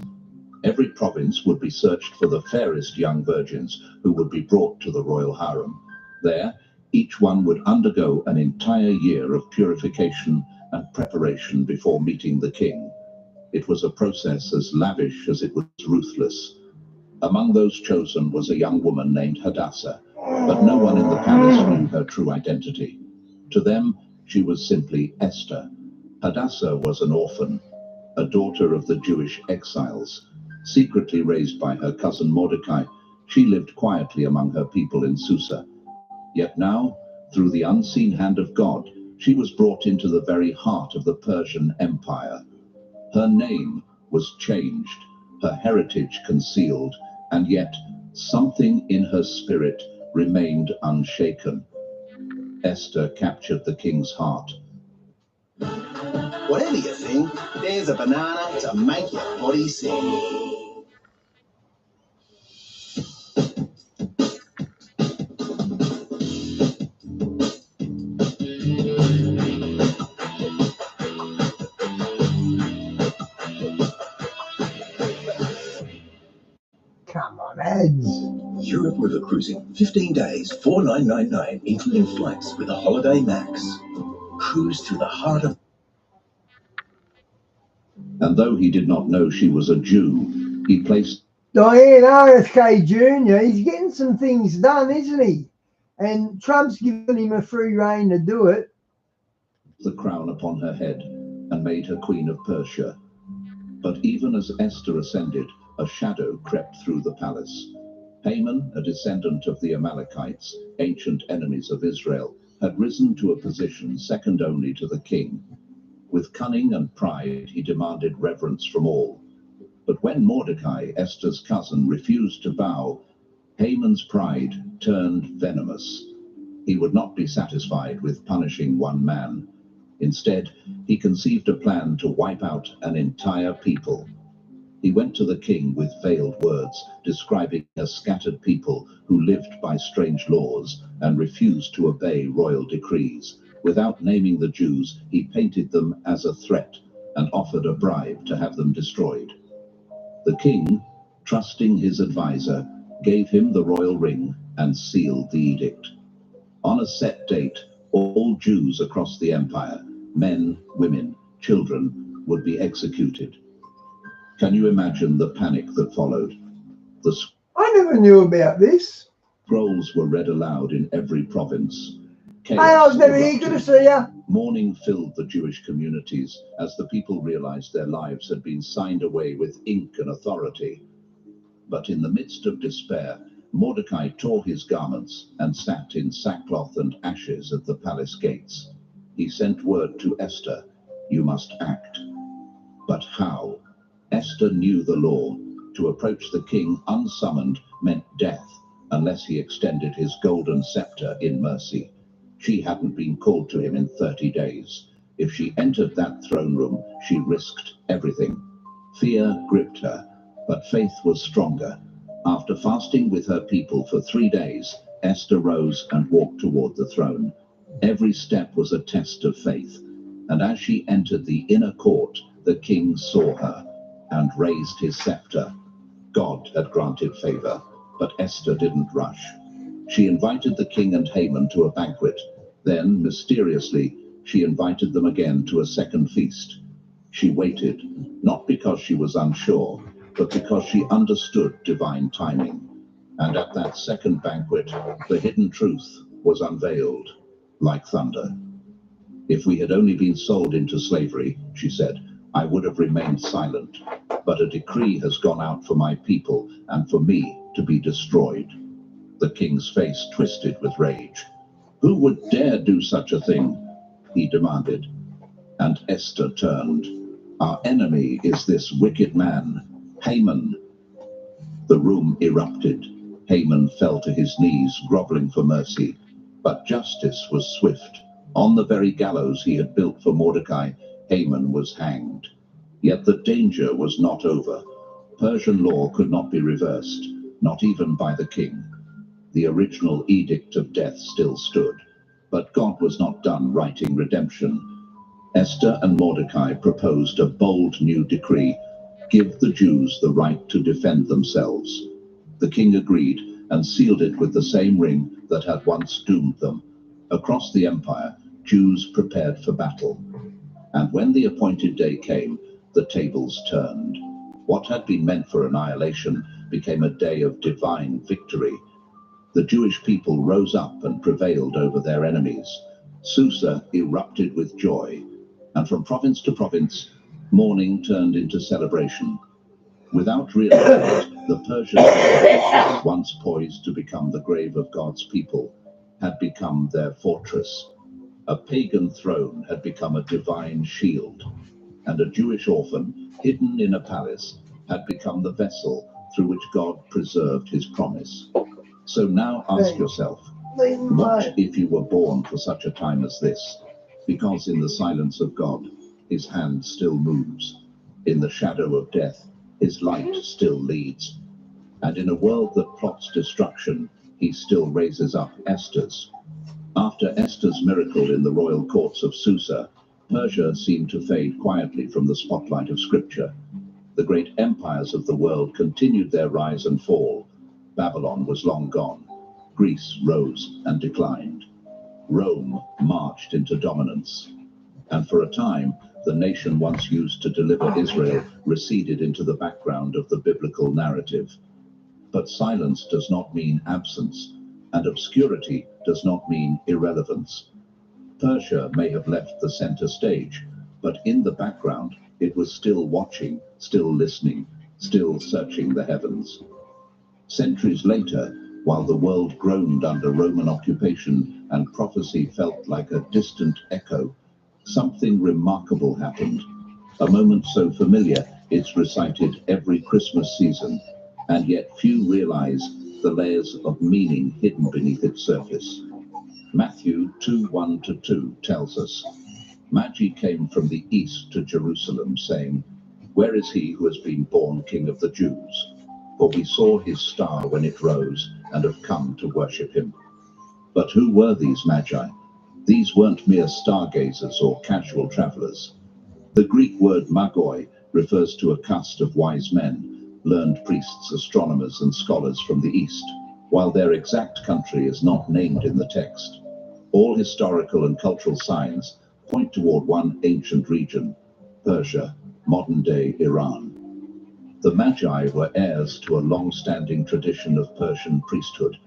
Every province would be searched for the fairest young virgins who would be brought to the royal harem. There, each one would undergo an entire year of purification and preparation before meeting the king. It was a process as lavish as it was ruthless. Among those chosen was a young woman named Hadassah, but no one in the palace knew her true identity. To them, she was simply Esther. Hadassah was an orphan, a daughter of the Jewish exiles. Secretly raised by her cousin Mordecai, she lived quietly among her people in Susa. Yet now, through the unseen hand of God, she was brought into the very heart of the Persian Empire. Her name was changed, her heritage concealed, and yet something in her spirit remained unshaken. Esther captured the king's heart. Whatever you think, there's a banana to make your body sing. Come on, ads. Europe River Cruising, 15 days, $4,999, including flights with a Holiday Max. Cruise through the heart of... And though he did not know she was a Jew, he placed Diane RFK Jr., he's getting some things done, isn't he? And Trump's given him a free rein to do it. the crown upon her head and made her queen of Persia. But even as Esther ascended, a shadow crept through the palace. Haman, a descendant of the Amalekites, ancient enemies of Israel, had risen to a position second only to the king. With cunning and pride, he demanded reverence from all. But when Mordecai, Esther's cousin, refused to bow, Haman's pride turned venomous. He would not be satisfied with punishing one man. Instead, he conceived a plan to wipe out an entire people. He went to the king with veiled words, describing a scattered people who lived by strange laws and refused to obey royal decrees. Without naming the Jews, he painted them as a threat and offered a bribe to have them destroyed. The king, trusting his advisor, gave him the royal ring and sealed the edict. On a set date, all Jews across the empire, men, women, children, would be executed. Can you imagine the panic that followed? I never knew about this. Scrolls were read aloud in every province. Hey, I was never here. erupted. Good to see ya. Mourning filled the Jewish communities as the people realized their lives had been signed away with ink and authority. But in the midst of despair, Mordecai tore his garments and sat in sackcloth and ashes at the palace gates. He sent word to Esther, "You must act." But how? Esther knew the law. To approach the king unsummoned meant death unless he extended his golden scepter in mercy. She hadn't been called to him in 30 days. If she entered that throne room, she risked everything. Fear gripped her, but faith was stronger. After fasting with her people for 3 days, Esther rose and walked toward the throne. Every step was a test of faith, and as she entered the inner court, the king saw her and raised his scepter. God had granted favor, but Esther didn't rush. She invited the king and Haman to a banquet. Then, mysteriously, she invited them again to a second feast. She waited, not because she was unsure, but because she understood divine timing. And at that second banquet, the hidden truth was unveiled like thunder. "If we had only been sold into slavery," she said, "I would have remained silent. But a decree has gone out for my people and for me to be destroyed." The king's face twisted with rage. "Who would dare do such a thing?" he demanded. And Esther turned. "Our enemy is this wicked man, Haman." The room erupted. Haman fell to his knees, groveling for mercy. But justice was swift. On the very gallows he had built for Mordecai, Haman was hanged. Yet the danger was not over. Persian law could not be reversed, not even by the king. The original edict of death still stood, but God was not done writing redemption. Esther and Mordecai proposed a bold new decree: give the Jews the right to defend themselves. The king agreed and sealed it with the same ring that had once doomed them. Across the empire, Jews prepared for battle. And when the appointed day came, the tables turned. What had been meant for annihilation became a day of divine victory. The Jewish people rose up and prevailed over their enemies. Susa erupted with joy, and from province to province, mourning turned into celebration. Without realizing it, the Persian empire, once poised to become the grave of God's people, had become their fortress. A pagan throne had become a divine shield, and a Jewish orphan, hidden in a palace, had become the vessel through which God preserved his promise. So now ask yourself, what if you were born for such a time as this? Because in the silence of God, his hand still moves. In the shadow of death, his light still leads. And in a world that plots destruction, he still raises up Esther's. After Esther's miracle in the royal courts of Susa, Persia seemed to fade quietly from the spotlight of Scripture. The great empires of the world continued their rise and fall, Babylon was long gone. Greece rose and declined. Rome marched into dominance. And for a time, the nation once used to deliver Israel receded into the background of the biblical narrative. But silence does not mean absence, and obscurity does not mean irrelevance. Persia may have left the center stage, but in the background, it was still watching, still listening, still searching the heavens. Centuries later, while the world groaned under Roman occupation and prophecy felt like a distant echo, something remarkable happened. A moment so familiar, it's recited every Christmas season, and yet few realize the layers of meaning hidden beneath its surface. Matthew 2:1-2 tells us, Magi came from the east to Jerusalem, saying, "Where is he who has been born King of the Jews? For we saw his star when it rose, and have come to worship him." But who were these Magi? These weren't mere stargazers or casual travelers. The Greek word magoi refers to a caste of wise men, learned priests, astronomers, and scholars from the east, while their exact country is not named in the text. All historical and cultural signs point toward one ancient region, Persia, modern-day Iran. The Magi were heirs to a long-standing tradition of Persian priesthood.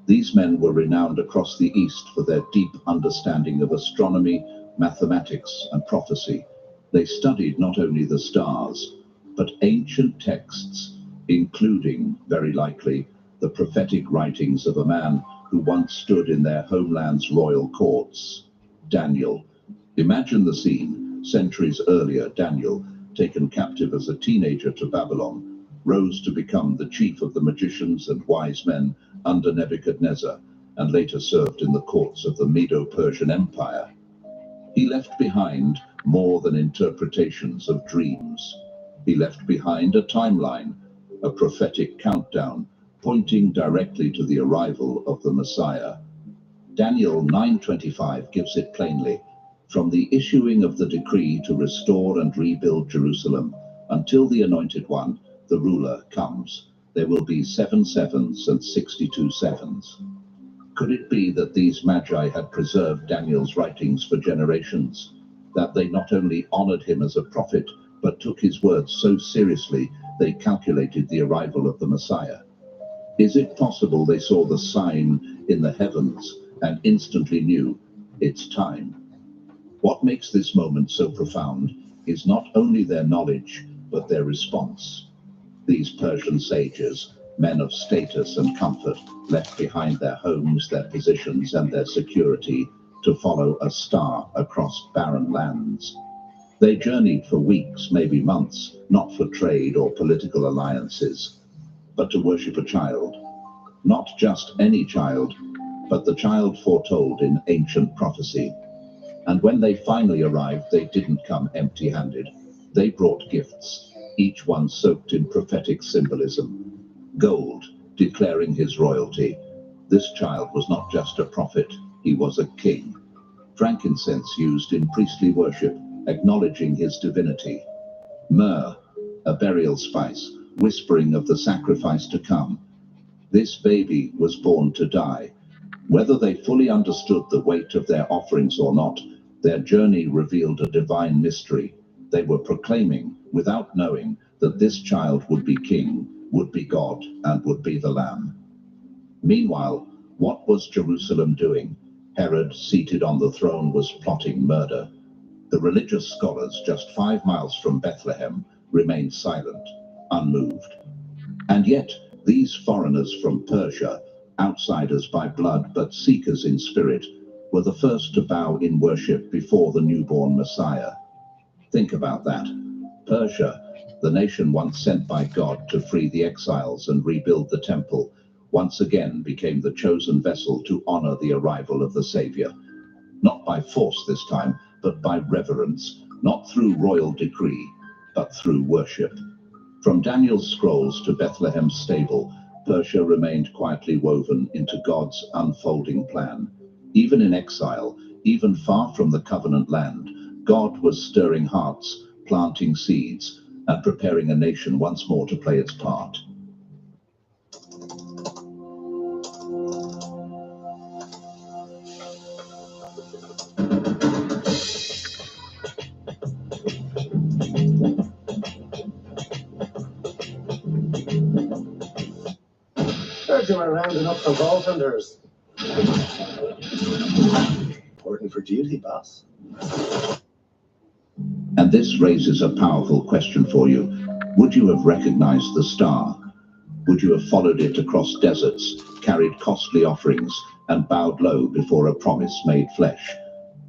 These men were renowned across the East for their deep understanding of astronomy, mathematics, and prophecy. They studied not only the stars, but ancient texts, including, very likely, the prophetic writings of a man who once stood in their homeland's royal courts, Daniel. Imagine the scene. Centuries earlier, Daniel, taken captive as a teenager to Babylon, rose to become the chief of the magicians and wise men under Nebuchadnezzar, and later served in the courts of the Medo-Persian Empire. He left behind more than interpretations of dreams. He left behind a timeline, a prophetic countdown, pointing directly to the arrival of the Messiah. Daniel 9:25 gives it plainly. From the issuing of the decree to restore and rebuild Jerusalem until the Anointed One, the ruler, comes, there will be 7 sevens and 62 sevens. Could it be that these Magi had preserved Daniel's writings for generations, that they not only honored him as a prophet, but took his words so seriously they calculated the arrival of the Messiah? Is it possible they saw the sign in the heavens and instantly knew it's time? What makes this moment so profound is not only their knowledge, but their response. These Persian sages, men of status and comfort, left behind their homes, their positions, and their security to follow a star across barren lands. They journeyed for weeks, maybe months, not for trade or political alliances, but to worship a child. Not just any child, but the child foretold in ancient prophecy. And when they finally arrived, they didn't come empty-handed. They brought gifts, each one soaked in prophetic symbolism. Gold, declaring his royalty. This child was not just a prophet, he was a king. Frankincense used in priestly worship, acknowledging his divinity. Myrrh, a burial spice, whispering of the sacrifice to come. This baby was born to die. Whether they fully understood the weight of their offerings or not, their journey revealed a divine mystery. They were proclaiming, without knowing, that this child would be king, would be God, and would be the Lamb. Meanwhile, what was Jerusalem doing? Herod, seated on the throne, was plotting murder. The religious scholars just 5 miles from Bethlehem remained silent, unmoved. And yet, these foreigners from Persia, outsiders by blood but seekers in spirit, were the first to bow in worship before the newborn Messiah. Think about that. Persia, the nation once sent by God to free the exiles and rebuild the temple, once again became the chosen vessel to honor the arrival of the Savior. Not by force this time, but by reverence, not through royal decree, but through worship. From Daniel's scrolls to Bethlehem's stable, Persia remained quietly woven into God's unfolding plan. Even in exile, even far from the covenant land, God was stirring hearts, planting seeds, and preparing a nation once more to play its part. Told you we're rounding up the vault hunters. Important for duty, boss. And this raises a powerful question for you. Would you have recognized the star? Would you have followed it across deserts, carried costly offerings, and bowed low before a promise made flesh?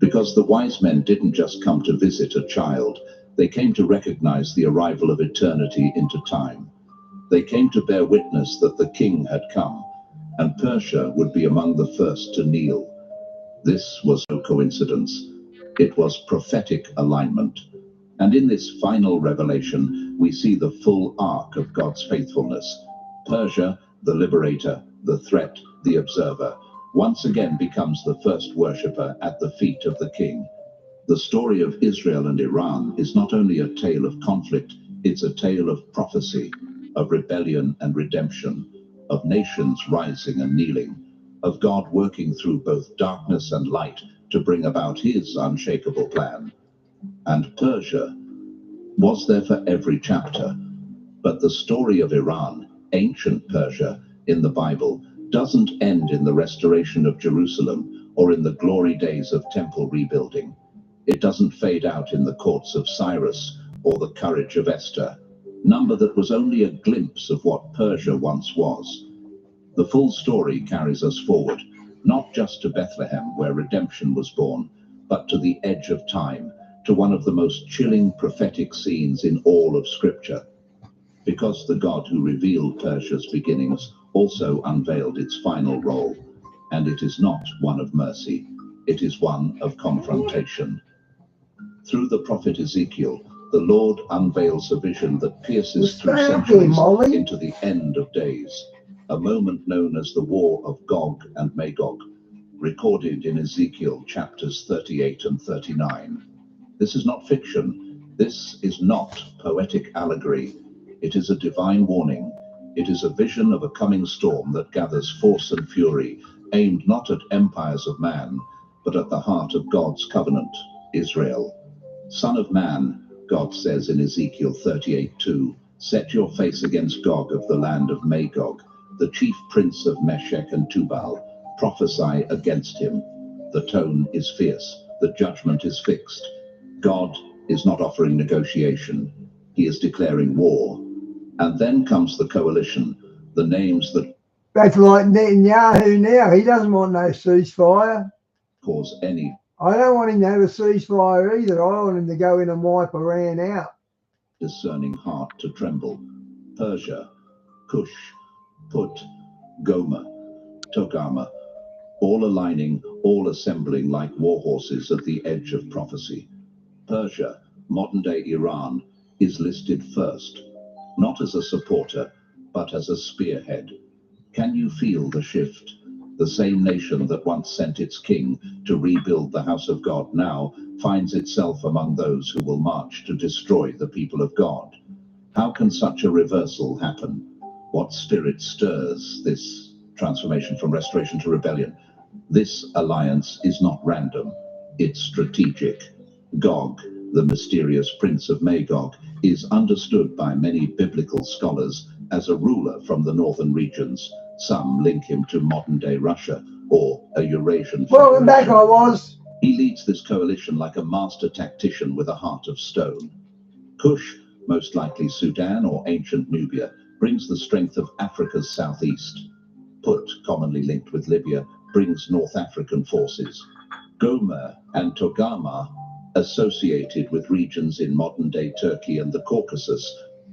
Because the wise men didn't just come to visit a child, they came to recognize the arrival of eternity into time. They came to bear witness that the king had come, and Persia would be among the first to kneel. This was no coincidence. It was prophetic alignment. And in this final revelation, we see the full arc of God's faithfulness. Persia, the liberator, the threat, the observer, once again becomes the first worshipper at the feet of the king. The story of Israel and Iran is not only a tale of conflict, it's a tale of prophecy, of rebellion and redemption, of nations rising and kneeling, of God working through both darkness and light to bring about his unshakable plan. And Persia was there for every chapter. But the story of Iran, ancient Persia, in the Bible, doesn't end in the restoration of Jerusalem or in the glory days of temple rebuilding. It doesn't fade out in the courts of Cyrus or the courage of Esther. Number that was only a glimpse of what Persia once was. The full story carries us forward, not just to Bethlehem, where redemption was born, but to the edge of time, to one of the most chilling prophetic scenes in all of Scripture. Because the God who revealed Persia's beginnings also unveiled its final role, and it is not one of mercy, it is one of confrontation. Through the prophet Ezekiel, the Lord unveils a vision that pierces through centuries into the end of days, a moment known as the War of Gog and Magog, recorded in Ezekiel chapters 38 and 39. This is not fiction. This is not poetic allegory. It is a divine warning. It is a vision of a coming storm that gathers force and fury, aimed not at empires of man, but at the heart of God's covenant, Israel. Son of man, God says in Ezekiel 38:2, set your face against Gog of the land of Magog, the chief prince of Meshech and Tubal. Prophesy against him. The tone is fierce. The judgment is fixed. God is not offering negotiation. He is declaring war. And then comes the coalition, the names that... That's like Netanyahu now. He doesn't want no ceasefire. Cause any... I don't want him to have a ceasefire either. I want him to go in and wipe Iran out. ...discerning heart to tremble. Persia, Cush, Put, Gomer, Togarmah, all aligning, all assembling like war horses at the edge of prophecy. Persia, modern-day Iran, is listed first, not as a supporter, but as a spearhead. Can you feel the shift? The same nation that once sent its king to rebuild the house of God now finds itself among those who will march to destroy the people of God. How can such a reversal happen? What spirit stirs this transformation from restoration to rebellion? This alliance is not random, it's strategic. Gog, the mysterious prince of Magog, is understood by many biblical scholars as a ruler from the northern regions. Some link him to modern-day Russia or a Eurasian federation. Welcome back, I was. He leads this coalition like a master tactician with a heart of stone. Cush, most likely Sudan or ancient Nubia, brings the strength of Africa's southeast. Put, commonly linked with Libya, brings North African forces. Gomer and Togarmah, associated with regions in modern-day Turkey and the Caucasus,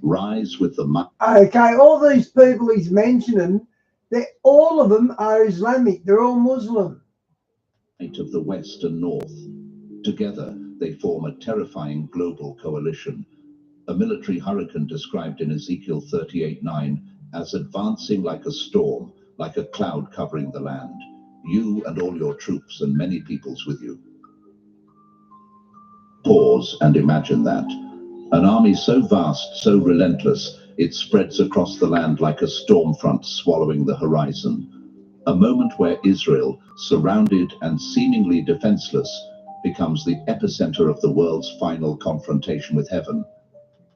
rise with the... Okay, all these people he's mentioning, all of them are Islamic. They're all Muslim. ...of the West and North. Together, they form a terrifying global coalition. A military hurricane described in Ezekiel 38:9 as advancing like a storm, like a cloud covering the land. You and all your troops and many peoples with you. Pause and imagine that. An army so vast, so relentless, it spreads across the land like a storm front swallowing the horizon. A moment where Israel, surrounded and seemingly defenseless, becomes the epicenter of the world's final confrontation with heaven.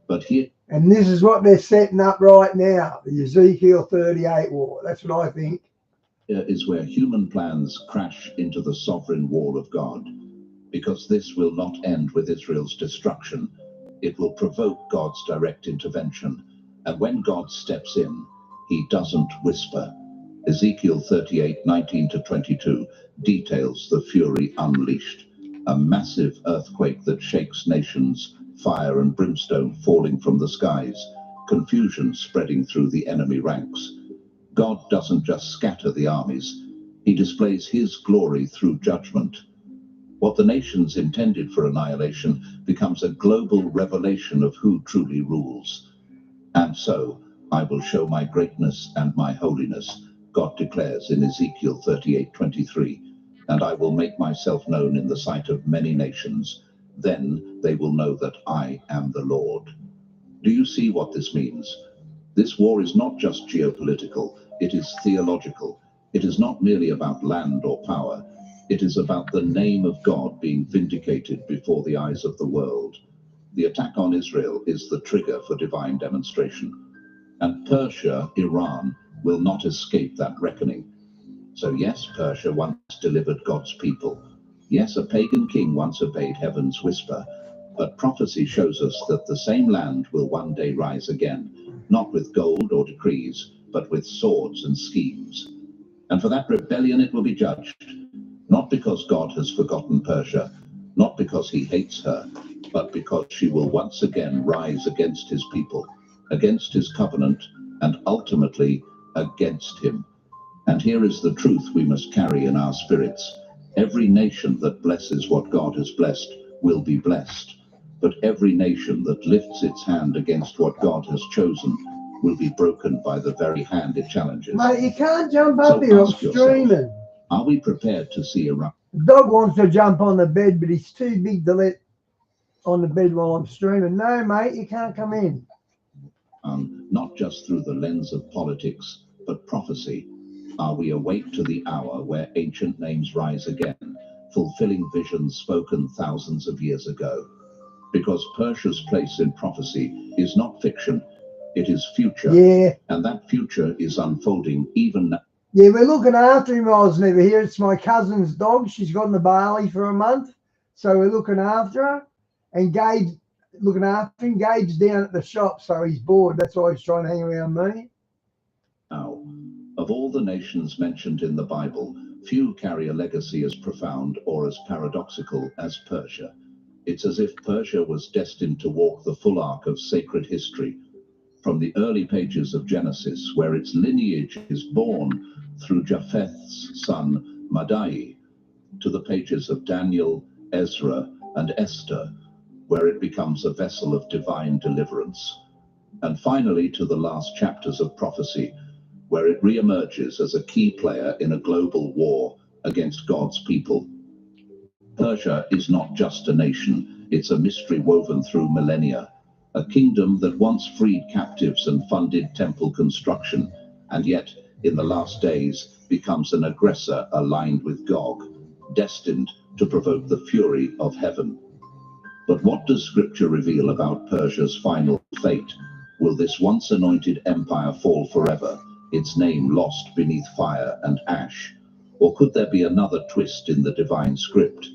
But here And this is what they're setting up right now, the Ezekiel 38 war. That's what I think. is where human plans crash into the sovereign wall of God, because this will not end with Israel's destruction. It will provoke God's direct intervention. And when God steps in, he doesn't whisper. Ezekiel 38:19-22 details the fury unleashed, a massive earthquake that shakes nations, fire and brimstone falling from the skies, confusion spreading through the enemy ranks. God doesn't just scatter the armies, he displays his glory through judgment. What the nations intended for annihilation becomes a global revelation of who truly rules. And so I will show my greatness and my holiness, God declares in Ezekiel 38:23, and I will make myself known in the sight of many nations. Then they will know that I am the Lord. Do you see what this means? This war is not just geopolitical, it is theological. It is not merely about land or power. It is about the name of God being vindicated before the eyes of the world. The attack on Israel is the trigger for divine demonstration. And Persia, Iran, will not escape that reckoning. So yes, Persia once delivered God's people. Yes, a pagan king once obeyed heaven's whisper. But prophecy shows us that the same land will one day rise again, not with gold or decrees, but with swords and schemes. And for that rebellion it will be judged, not because God has forgotten Persia, not because he hates her, but because she will once again rise against his people, against his covenant, and ultimately against him. And here is the truth we must carry in our spirits. Every nation that blesses what God has blessed will be blessed, but every nation that lifts its hand against what God has chosen will be broken by the very hand it challenges. Mate, you can't jump up here, I'm ask yourself, streaming. are we prepared to see Iran? The dog wants to jump on the bed, but he's too big to let on the bed while I'm streaming. No, mate, you can't come in. Not just through the lens of politics, but prophecy. Are we awake to the hour where ancient names rise again, fulfilling visions spoken thousands of years ago? Because Persia's place in prophecy is not fiction, it is future. Yeah. And that future is unfolding even now. Yeah, we're looking after him. I was never here. It's my cousin's dog. She's got in the Bali for a month. So we're looking after her. And Gage, looking after him. Gage's down at the shop, so he's bored. That's why he's trying to hang around me. Now, of all the nations mentioned in the Bible, few carry a legacy as profound or as paradoxical as Persia. It's as if Persia was destined to walk the full arc of sacred history, from the early pages of Genesis, where its lineage is born through Japheth's son Madai, to the pages of Daniel, Ezra, and Esther, where it becomes a vessel of divine deliverance, and finally to the last chapters of prophecy, where it re-emerges as a key player in a global war against God's people. Persia is not just a nation, it's a mystery woven through millennia, a kingdom that once freed captives and funded temple construction, and yet, in the last days, becomes an aggressor aligned with Gog, destined to provoke the fury of heaven. But what does Scripture reveal about Persia's final fate? Will this once anointed empire fall forever, its name lost beneath fire and ash? Or could there be another twist in the divine script?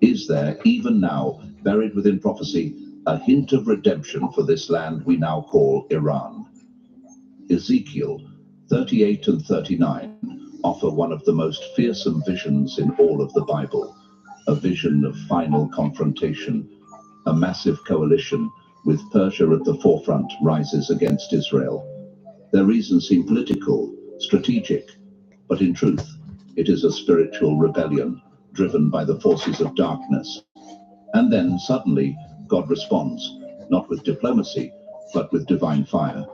Is there, even now, buried within prophecy, a hint of redemption for this land we now call Iran? Ezekiel 38 and 39 offer one of the most fearsome visions in all of the Bible, a vision of final confrontation. A massive coalition, with Persia at the forefront, rises against Israel. Their reasons seem political, strategic, but in truth, it is a spiritual rebellion driven by the forces of darkness. And then suddenly, God responds, not with diplomacy, but with divine fire.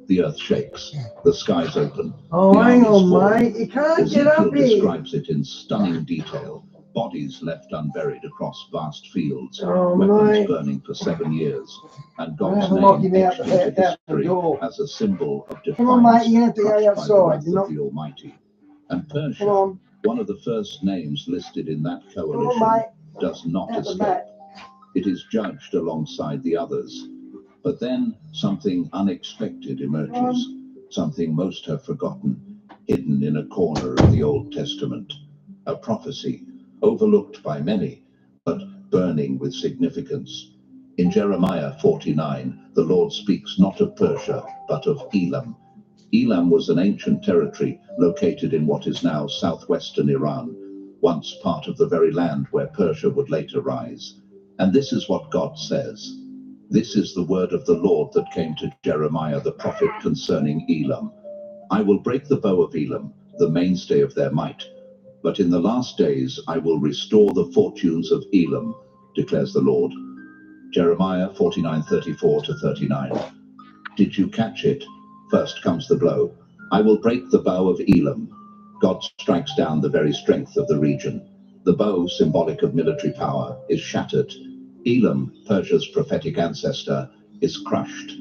The earth shakes, the skies open. Oh, hang on, fall. mate. You can't get Ezekiel up here. describes it in stunning detail. Bodies left unburied across vast fields, Oh, weapons mate. burning for 7 years, and I'll God's have to lock name him out etched the- into out the history door. as a symbol of defiance, Come on, mate, you have to go crushed by the outside. wrath You're of the Almighty. And Persia, Come on. one of the first names listed in that Come coalition, on, mate. does not Out the escape. back. It is judged alongside the others. But then something unexpected emerges, something most have forgotten, hidden in a corner of the Old Testament. A prophecy, overlooked by many, but burning with significance. In Jeremiah 49, the Lord speaks not of Persia, but of Elam. Elam was an ancient territory located in what is now southwestern Iran, once part of the very land where Persia would later rise. And this is what God says. This is the word of the Lord that came to Jeremiah the prophet concerning Elam. I will break the bow of Elam, the mainstay of their might. But in the last days I will restore the fortunes of Elam, declares the Lord. Jeremiah 49:34-39. Did you catch it? First comes the blow. I will break the bow of Elam. God strikes down the very strength of the region. The bow, symbolic of military power, is shattered. Elam, Persia's prophetic ancestor, is crushed.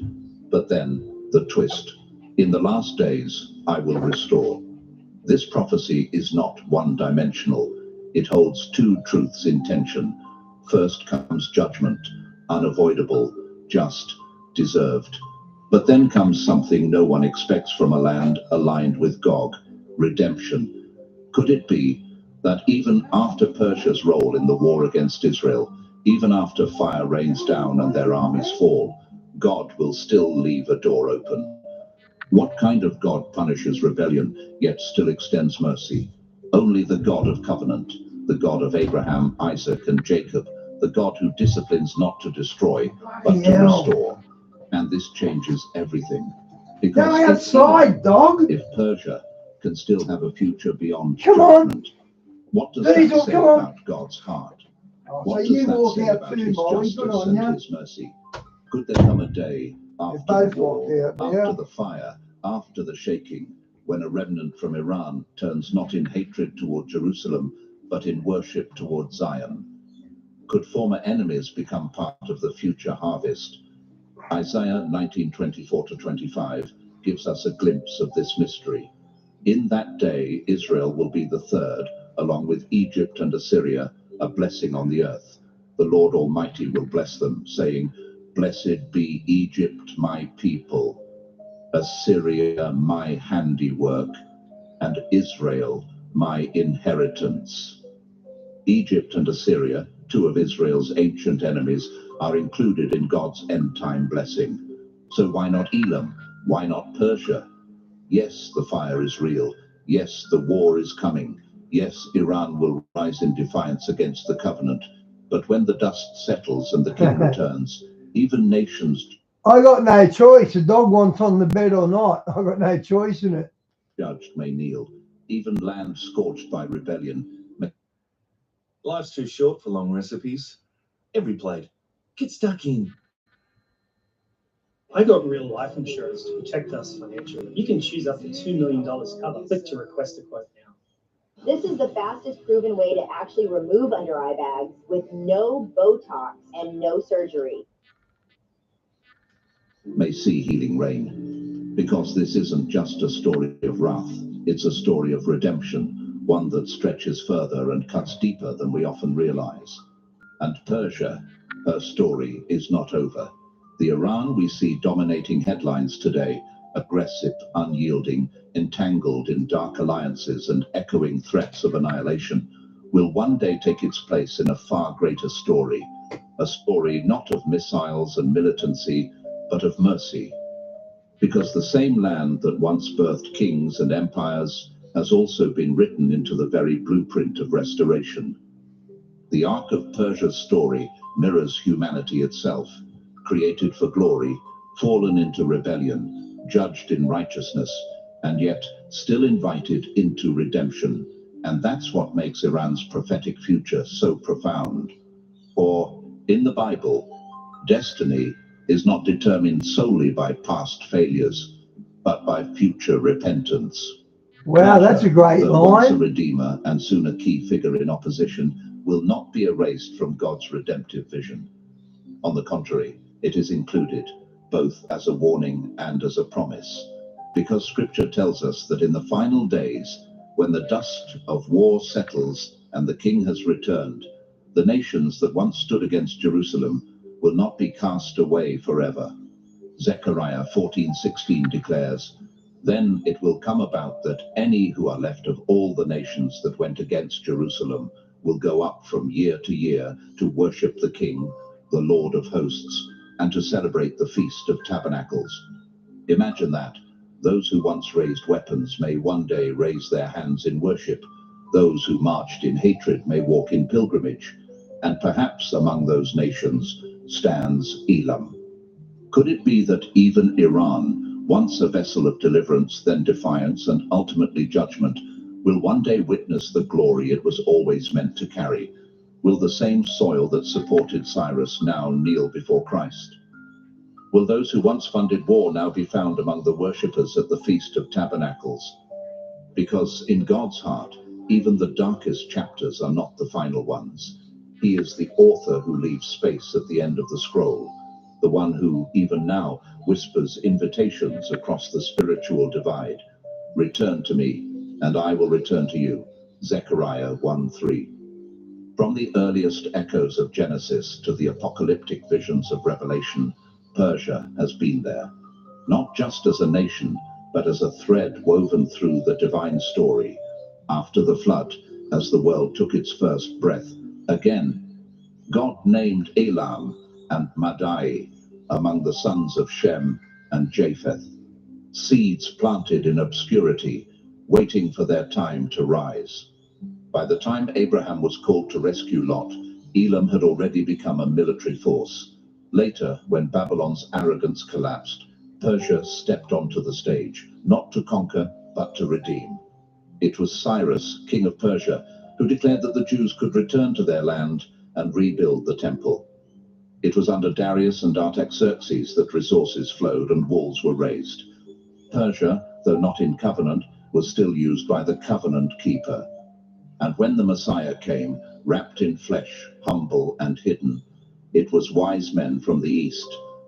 But then, the twist. In the last days, I will restore. This prophecy is not one-dimensional. It holds two truths in tension. First comes judgment, unavoidable, just, deserved. But then comes something no one expects from a land aligned with Gog, redemption. Could it be that even after Persia's role in the war against Israel, even after fire rains down and their armies fall, God will still leave a door open? What kind of God punishes rebellion, yet still extends mercy? Only the God of covenant, the God of Abraham, Isaac, and Jacob, the God who disciplines not to destroy, but to restore. And this changes everything. Because Go outside, dog! If Persia can still have a future beyond Come judgment, what does that Diesel, say come on. about God's heart? Oh, What so does you that walk say out about too, his Molly. Good justice on and you. his mercy? Could there come a day after both the war, walked out, after yeah. the fire, after the shaking, when a remnant from Iran turns not in hatred toward Jerusalem, but in worship toward Zion? Could former enemies become part of the future harvest? Isaiah 19:24-25 gives us a glimpse of this mystery. In that day, Israel will be the third, along with Egypt and Assyria, a blessing on the earth. The Lord Almighty will bless them, saying, Blessed be Egypt, my people, Assyria, my handiwork, and Israel, my inheritance. Egypt and Assyria, two of Israel's ancient enemies, are included in God's end-time blessing. So why not Elam? Why not Persia? Yes, the fire is real. Yes, the war is coming. Yes, Iran will rise in defiance against the covenant. But when the dust settles and the king returns, even nations I got no choice. The dog wants on the bed or not. I got no choice in it. judged may kneel. Even land scorched by rebellion. Life's too short for long recipes. Every plate. Get stuck in. I got real life insurance to protect us financially. You can choose up to $2 million cover. Click to request a quote now. This is the fastest proven way to actually remove under eye bags with no Botox and no surgery. May see healing rain. Because this isn't just a story of wrath, it's a story of redemption, one that stretches further and cuts deeper than we often realize. And Persia, her story is not over. The Iran we see dominating headlines today, aggressive, unyielding, entangled in dark alliances and echoing threats of annihilation, will one day take its place in a far greater story, a story not of missiles and militancy, but of mercy. Because the same land that once birthed kings and empires has also been written into the very blueprint of restoration. The arc of Persia's story mirrors humanity itself, created for glory, fallen into rebellion, judged in righteousness, and yet still invited into redemption. And that's what makes Iran's prophetic future so profound. For in the Bible, destiny is not determined solely by past failures, but by future repentance. Wow, that's a great Though once a line. redeemer and soon a key figure in opposition, will not be erased from God's redemptive vision. On the contrary, it is included, both as a warning and as a promise, because Scripture tells us that in the final days, when the dust of war settles and the King has returned, the nations that once stood against Jerusalem will not be cast away forever. Zechariah 14:16 declares, "Then it will come about that any who are left of all the nations that went against Jerusalem will go up from year to year to worship the King, the Lord of hosts, and to celebrate the Feast of Tabernacles." Imagine that. Those who once raised weapons may one day raise their hands in worship. Those who marched in hatred may walk in pilgrimage. And perhaps among those nations stands Elam. Could it be that even Iran, once a vessel of deliverance, then defiance, and ultimately judgment, will one day witness the glory it was always meant to carry? Will the same soil that supported Cyrus now kneel before Christ? Will those who once funded war now be found among the worshippers at the Feast of Tabernacles? Because in God's heart, even the darkest chapters are not the final ones. He is the author who leaves space at the end of the scroll, the one who, even now, whispers invitations across the spiritual divide. Return to me, and I will return to you. Zechariah 1:3. From the earliest echoes of Genesis to the apocalyptic visions of Revelation, Persia has been there, not just as a nation, but as a thread woven through the divine story. After the flood, as the world took its first breath again, God named Elam and Madai among the sons of Shem and Japheth, seeds planted in obscurity, waiting for their time to rise. By the time Abraham was called to rescue Lot, Elam had already become a military force. Later, when Babylon's arrogance collapsed, Persia stepped onto the stage, not to conquer, but to redeem. It was Cyrus, king of Persia, who declared that the Jews could return to their land and rebuild the temple. It was under Darius and Artaxerxes that resources flowed and walls were raised. Persia, though not in covenant, was still used by the covenant keeper. And when the Messiah came, wrapped in flesh, humble and hidden, it was wise men from the east,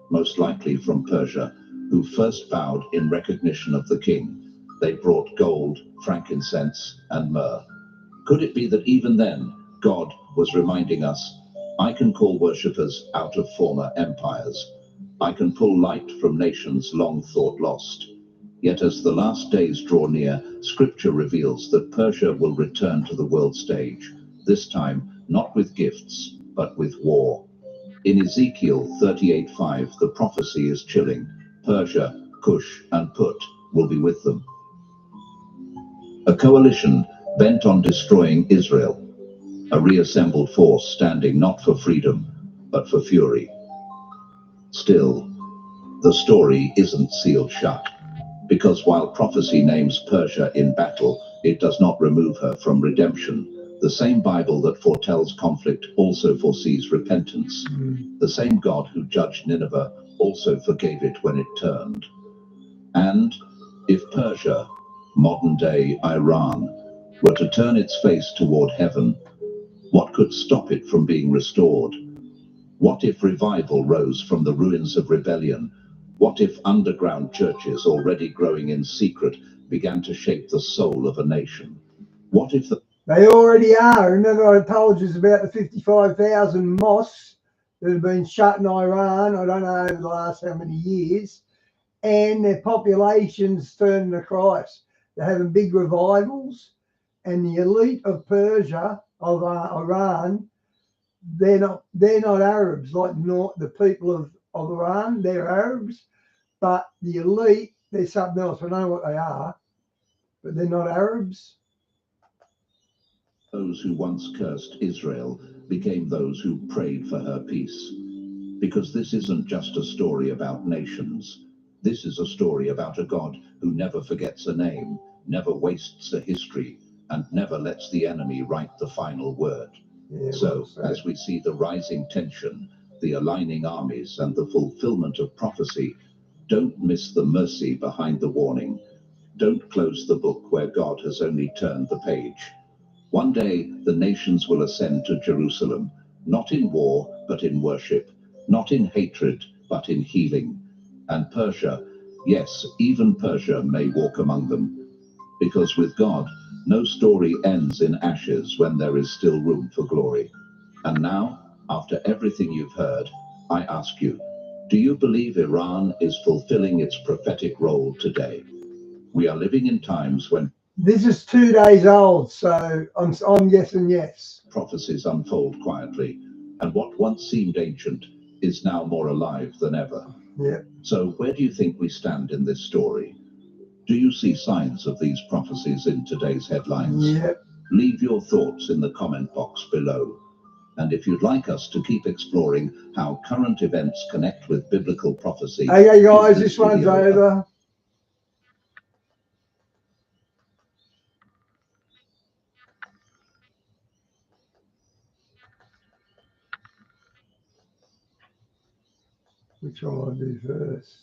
most likely from Persia, who first bowed in recognition of the king. They brought gold, frankincense, and myrrh. Could it be that even then, God was reminding us, I can call worshippers out of former empires. I can pull light from nations long thought lost. Yet as the last days draw near, Scripture reveals that Persia will return to the world stage, this time not with gifts, but with war. In Ezekiel 38:5, the prophecy is chilling. Persia, Cush, and Put will be with them. A coalition bent on destroying Israel, a reassembled force standing not for freedom, but for fury. Still, the story isn't sealed shut, because while prophecy names Persia in battle, it does not remove her from redemption. The same Bible that foretells conflict also foresees repentance. The same God who judged Nineveh also forgave it when it turned. And if Persia, modern-day Iran, were to turn its face toward heaven, what could stop it from being restored? What if revival rose from the ruins of rebellion? What if underground churches, already growing in secret, began to shape the soul of a nation? What if They already are. Remember I told you about the 55,000 mosques that have been shut in Iran, I don't know over the last how many years, and their population's turning to Christ. They're having big revivals, and the elite of Persia, of Iran, they're not Arabs like the people of Iran. They're Arabs, but the elite, they're something else. I don't know what they are, but they're not Arabs. Those who once cursed Israel became those who prayed for her peace. Because this isn't just a story about nations. This is a story about a God who never forgets a name, never wastes a history, and never lets the enemy write the final word. Yeah, so, as we see the rising tension, the aligning armies, and the fulfillment of prophecy, don't miss the mercy behind the warning. Don't close the book where God has only turned the page. One day, the nations will ascend to Jerusalem, not in war, but in worship, not in hatred, but in healing. And Persia, yes, even Persia may walk among them. Because with God, no story ends in ashes when there is still room for glory. And now, after everything you've heard, I ask you, Do you believe Iran is fulfilling its prophetic role today? We are living in times when This is 2 days old, so I'm guessing yes. prophecies unfold quietly, and what once seemed ancient is now more alive than ever. Yeah. So where do you think we stand in this story? Do you see signs of these prophecies in today's headlines? Yeah. Leave your thoughts in the comment box below. And if you'd like us to keep exploring how current events connect with biblical prophecy, Okay, guys, give this one's video over. Which one will I do first?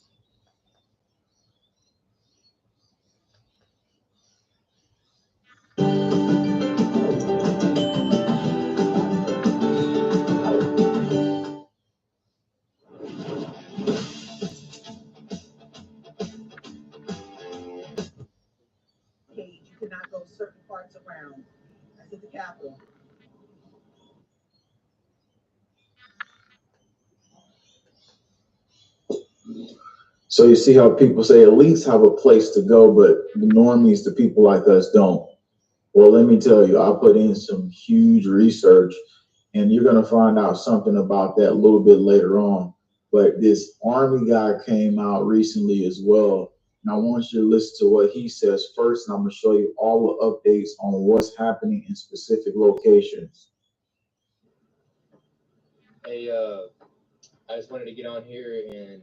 You cannot go certain parts around. That's at the Capitol. So you see how people say elites have a place to go, but the normies, the people like us, don't. Well, let me tell you, I put in some huge research, and you're going to find out something about that a little bit later on. But this Army guy came out recently as well, and I want you to listen to what he says first, and I'm going to show you all the updates on what's happening in specific locations. Hey, I just wanted to get on here and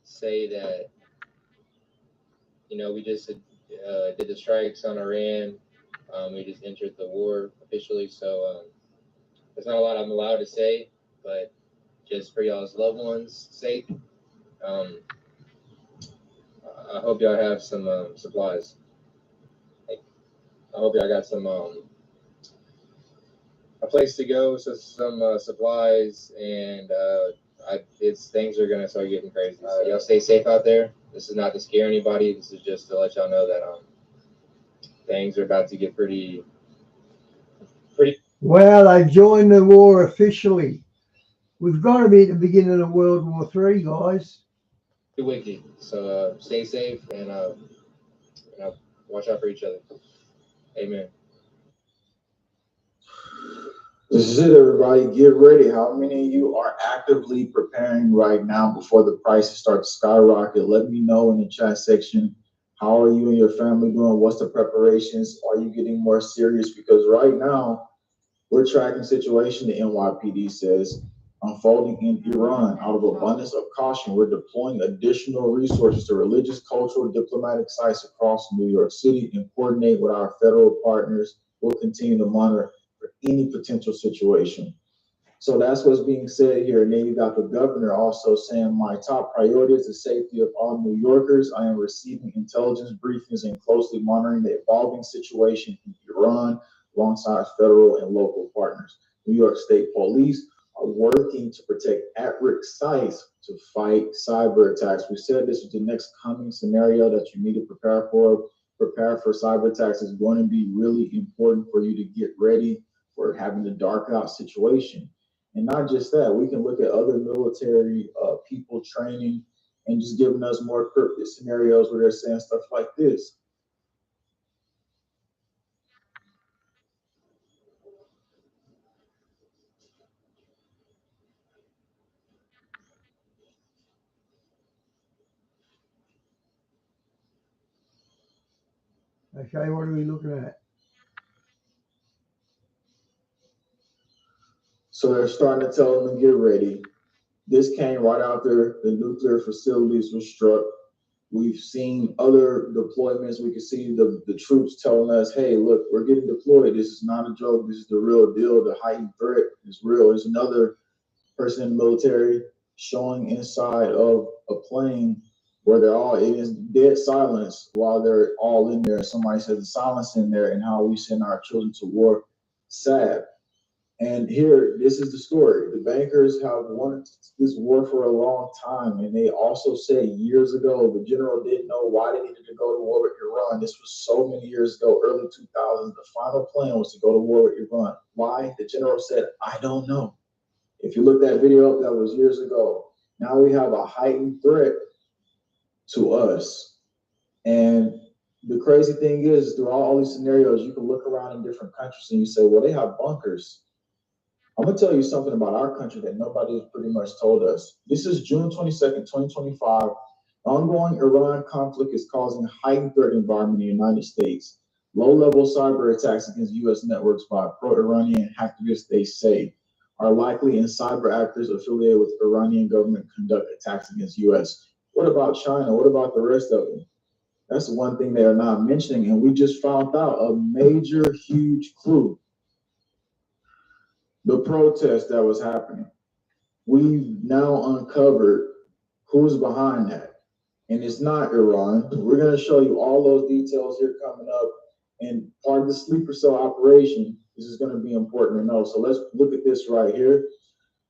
say that, you know, we just did the strikes on Iran. We just entered the war officially, so there's not a lot I'm allowed to say, but just for y'all's loved ones' sake, I hope y'all have some supplies. Like, I hope y'all got some a place to go, so some supplies, and things are gonna start getting crazy. So y'all stay safe out there. This is not to scare anybody. This is just to let y'all know that things are about to get pretty. Well, they've joined the war officially. We've got to be at the beginning of World War III, guys. Wicked. So stay safe and watch out for each other. Amen. This is it, everybody. Get ready. How many of you are actively preparing right now before the prices start to skyrocket? Let me know in the chat section. How are you and your family doing? What's the preparations? Are you getting more serious? Because right now, we're tracking situation, the NYPD says, unfolding in Iran. Out of abundance of caution, we're deploying additional resources to religious, cultural, diplomatic sites across New York City and coordinate with our federal partners. We'll continue to monitor for any potential situation. So that's what's being said here. And then you got the governor also saying, my top priority is the safety of all New Yorkers. I am receiving intelligence briefings and closely monitoring the evolving situation in Iran alongside federal and local partners. New York State Police are working to protect at-risk sites to fight cyber attacks. We said this is the next coming scenario that you need to prepare for. Prepare for cyber attacks is going to be really important for you to get ready for having the dark out situation. And not just that, we can look at other military people training and just giving us more cryptic scenarios where they're saying stuff like this. Okay, what are we looking at? So they're starting to tell them to get ready. This came right after the nuclear facilities were struck. We've seen other deployments. We can see the troops telling us, hey, look, we're getting deployed. This is not a joke. This is the real deal. The heightened threat is real. There's another person in the military showing inside of a plane where they're all, it is dead silence while they're all in there. Somebody says the silence in there and how we send our children to war. Sad. And here, this is the story. The bankers have wanted this war for a long time. And they also said years ago, the general didn't know why they needed to go to war with Iran. This was so many years ago, early 2000s. The final plan was to go to war with Iran. Why? The general said, I don't know. If you look that video up, that was years ago. Now we have a heightened threat to us. And the crazy thing is, through all these scenarios, you can look around in different countries and you say, well, they have bunkers. I'm going to tell you something about our country that nobody has pretty much told us. This is June 22nd, 2025. The ongoing Iran conflict is causing a heightened threat environment in the United States. Low-level cyber attacks against U.S. networks by pro-Iranian activists, they say, are likely, and cyber actors affiliated with the Iranian government conduct attacks against U.S. What about China? What about the rest of them? That's the one thing they are not mentioning, and we just found out a major, huge clue. The protest that was happening. We've now uncovered who's behind that. And it's not Iran. We're going to show you all those details here coming up. And part of the sleeper cell operation, this is going to be important to know. So let's look at this right here.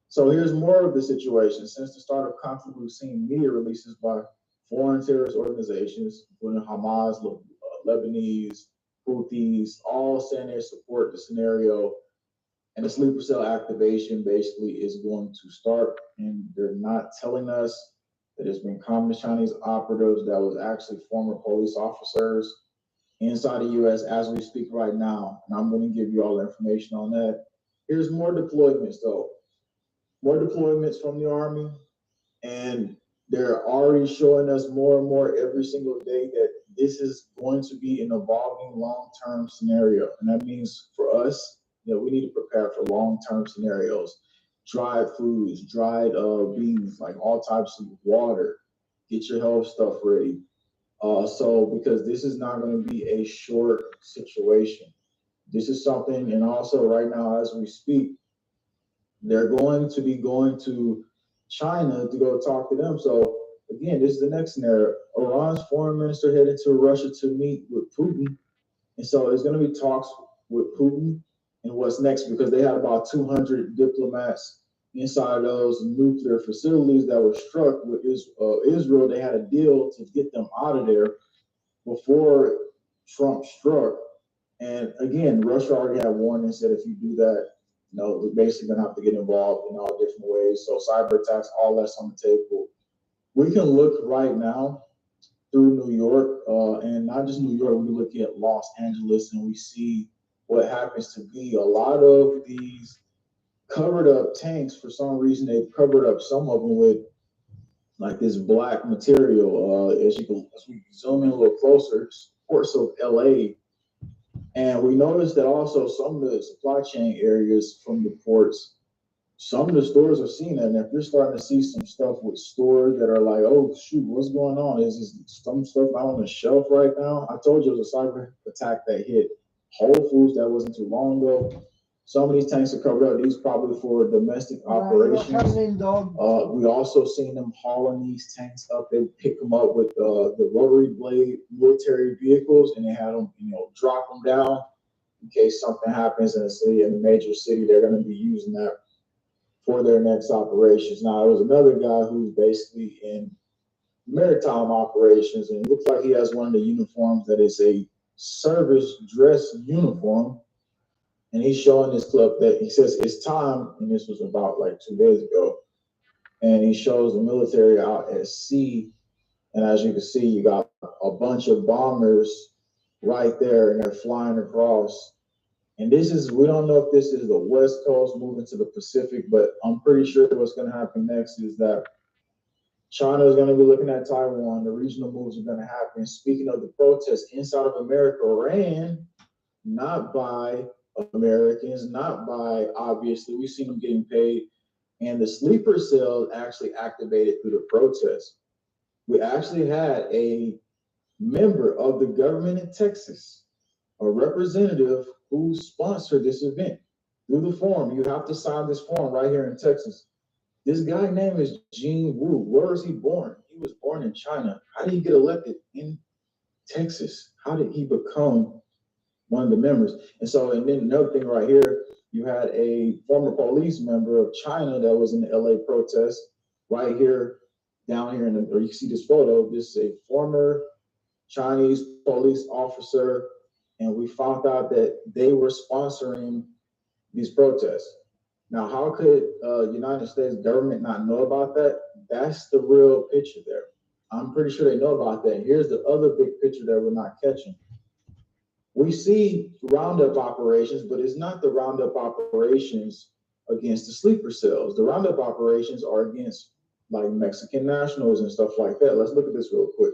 So here's more of the situation. Since the start of conflict, we've seen media releases by foreign terrorist organizations, including Hamas, Lebanese, Houthis, all saying they support the scenario. And the sleeper cell activation basically is going to start. And they're not telling us that it's been Communist Chinese operatives that was actually former police officers inside the U.S. as we speak right now. And I'm going to give you all the information on that. Here's more deployments, though. More deployments from the Army. And they're already showing us more and more every single day that this is going to be an evolving long-term scenario. And that means for us, we need to prepare for long-term scenarios. Dried foods, dried beans, like all types of water. Get your health stuff ready. Because this is not going to be a short situation. This is something, and also right now as we speak, they're going to be going to China to go talk to them. So again, this is the next scenario. Iran's foreign minister headed to Russia to meet with Putin. And so there's going to be talks with Putin and what's next, because they had about 200 diplomats inside those nuclear facilities that were struck with Israel. They had a deal to get them out of there before Trump struck. And again, Russia already had warned and said, if you do that, we're basically going to have to get involved in all different ways. So cyber attacks, all that's on the table. We can look right now through New York, and not just New York, we look at Los Angeles, and we see what happens to be a lot of these covered up tanks. For some reason, they've covered up some of them with like this black material. As we zoom in a little closer, ports of LA. And we noticed that also some of the supply chain areas from the ports, some of the stores are seeing that. And if you're starting to see some stuff with stores that are like, oh shoot, what's going on? Is this some stuff out on the shelf right now? I told you it was a cyber attack that hit Whole Foods that wasn't too long ago. Some of these tanks are covered up. These probably for domestic operations. We also seen them hauling these tanks up. They pick them up with the rotary blade military vehicles, and they had them, drop them down in case something happens in a city, in a major city. They're going to be using that for their next operations. Now, there was another guy who's basically in maritime operations, and it looks like he has one of the uniforms that is a service dress uniform. And he's showing this clip that he says it's time, and this was about like 2 days ago. And he shows the military out at sea. And as you can see, you got a bunch of bombers right there, and they're flying across. And we don't know if this is the West Coast moving to the Pacific, but I'm pretty sure what's going to happen next is that China is going to be looking at Taiwan. The regional moves are going to happen. Speaking of the protests inside of America, ran not by Americans, not by, obviously, we've seen them getting paid. And the sleeper cell actually activated through the protests. We actually had a member of the government in Texas, a representative who sponsored this event through the form. You have to sign this form right here in Texas. This guy's name is Gene Wu. Where was he born? He was born in China. How did he get elected in Texas? How did he become one of the members? And then another thing right here, you had a former police member of China that was in the LA protest right here, down here, or you can see this photo. This is a former Chinese police officer, and we found out that they were sponsoring these protests. Now, how could United States government not know about that? That's the real picture there. I'm pretty sure they know about that. Here's the other big picture that we're not catching. We see roundup operations, but it's not the roundup operations against the sleeper cells. The roundup operations are against like Mexican nationals and stuff like that. Let's look at this real quick.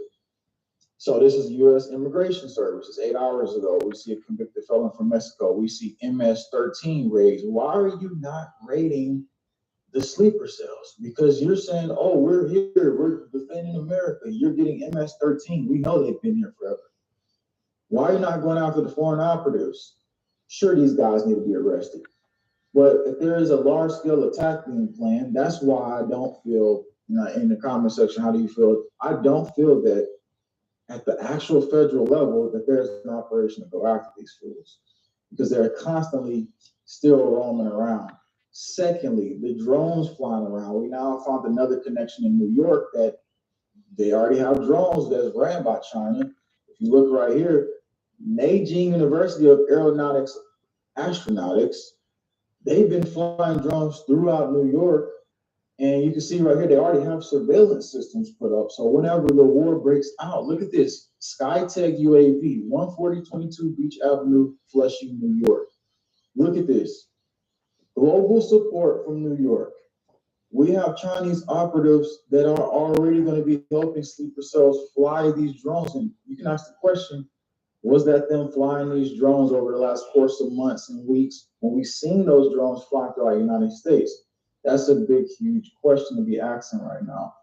So this is U.S. Immigration Services. 8 hours ago, we see a convicted felon from Mexico. We see MS-13 raids. Why are you not raiding the sleeper cells? Because you're saying, oh, we're here, we're defending America. You're getting MS-13. We know they've been here forever. Why are you not going after the foreign operatives? Sure, these guys need to be arrested. But if there is a large-scale attack being planned, that's why I don't feel, in the comment section, how do you feel? I don't feel that at the actual federal level that there's an operation to go after these fools, because they're constantly still roaming around. Secondly, the drones flying around. We now found another connection in New York that they already have drones that's ran by China. If you look right here, Beijing University of Aeronautics Astronautics, they've been flying drones throughout New York. And you can see right here, they already have surveillance systems put up. So whenever the war breaks out, look at this, SkyTech UAV, 14022 Beach Avenue, Flushing, New York. Look at this, global support from New York. We have Chinese operatives that are already going to be helping sleeper cells fly these drones. And you can ask the question, was that them flying these drones over the last course of months and weeks when we've seen those drones fly throughout the United States? That's a big, huge question to be asking right now.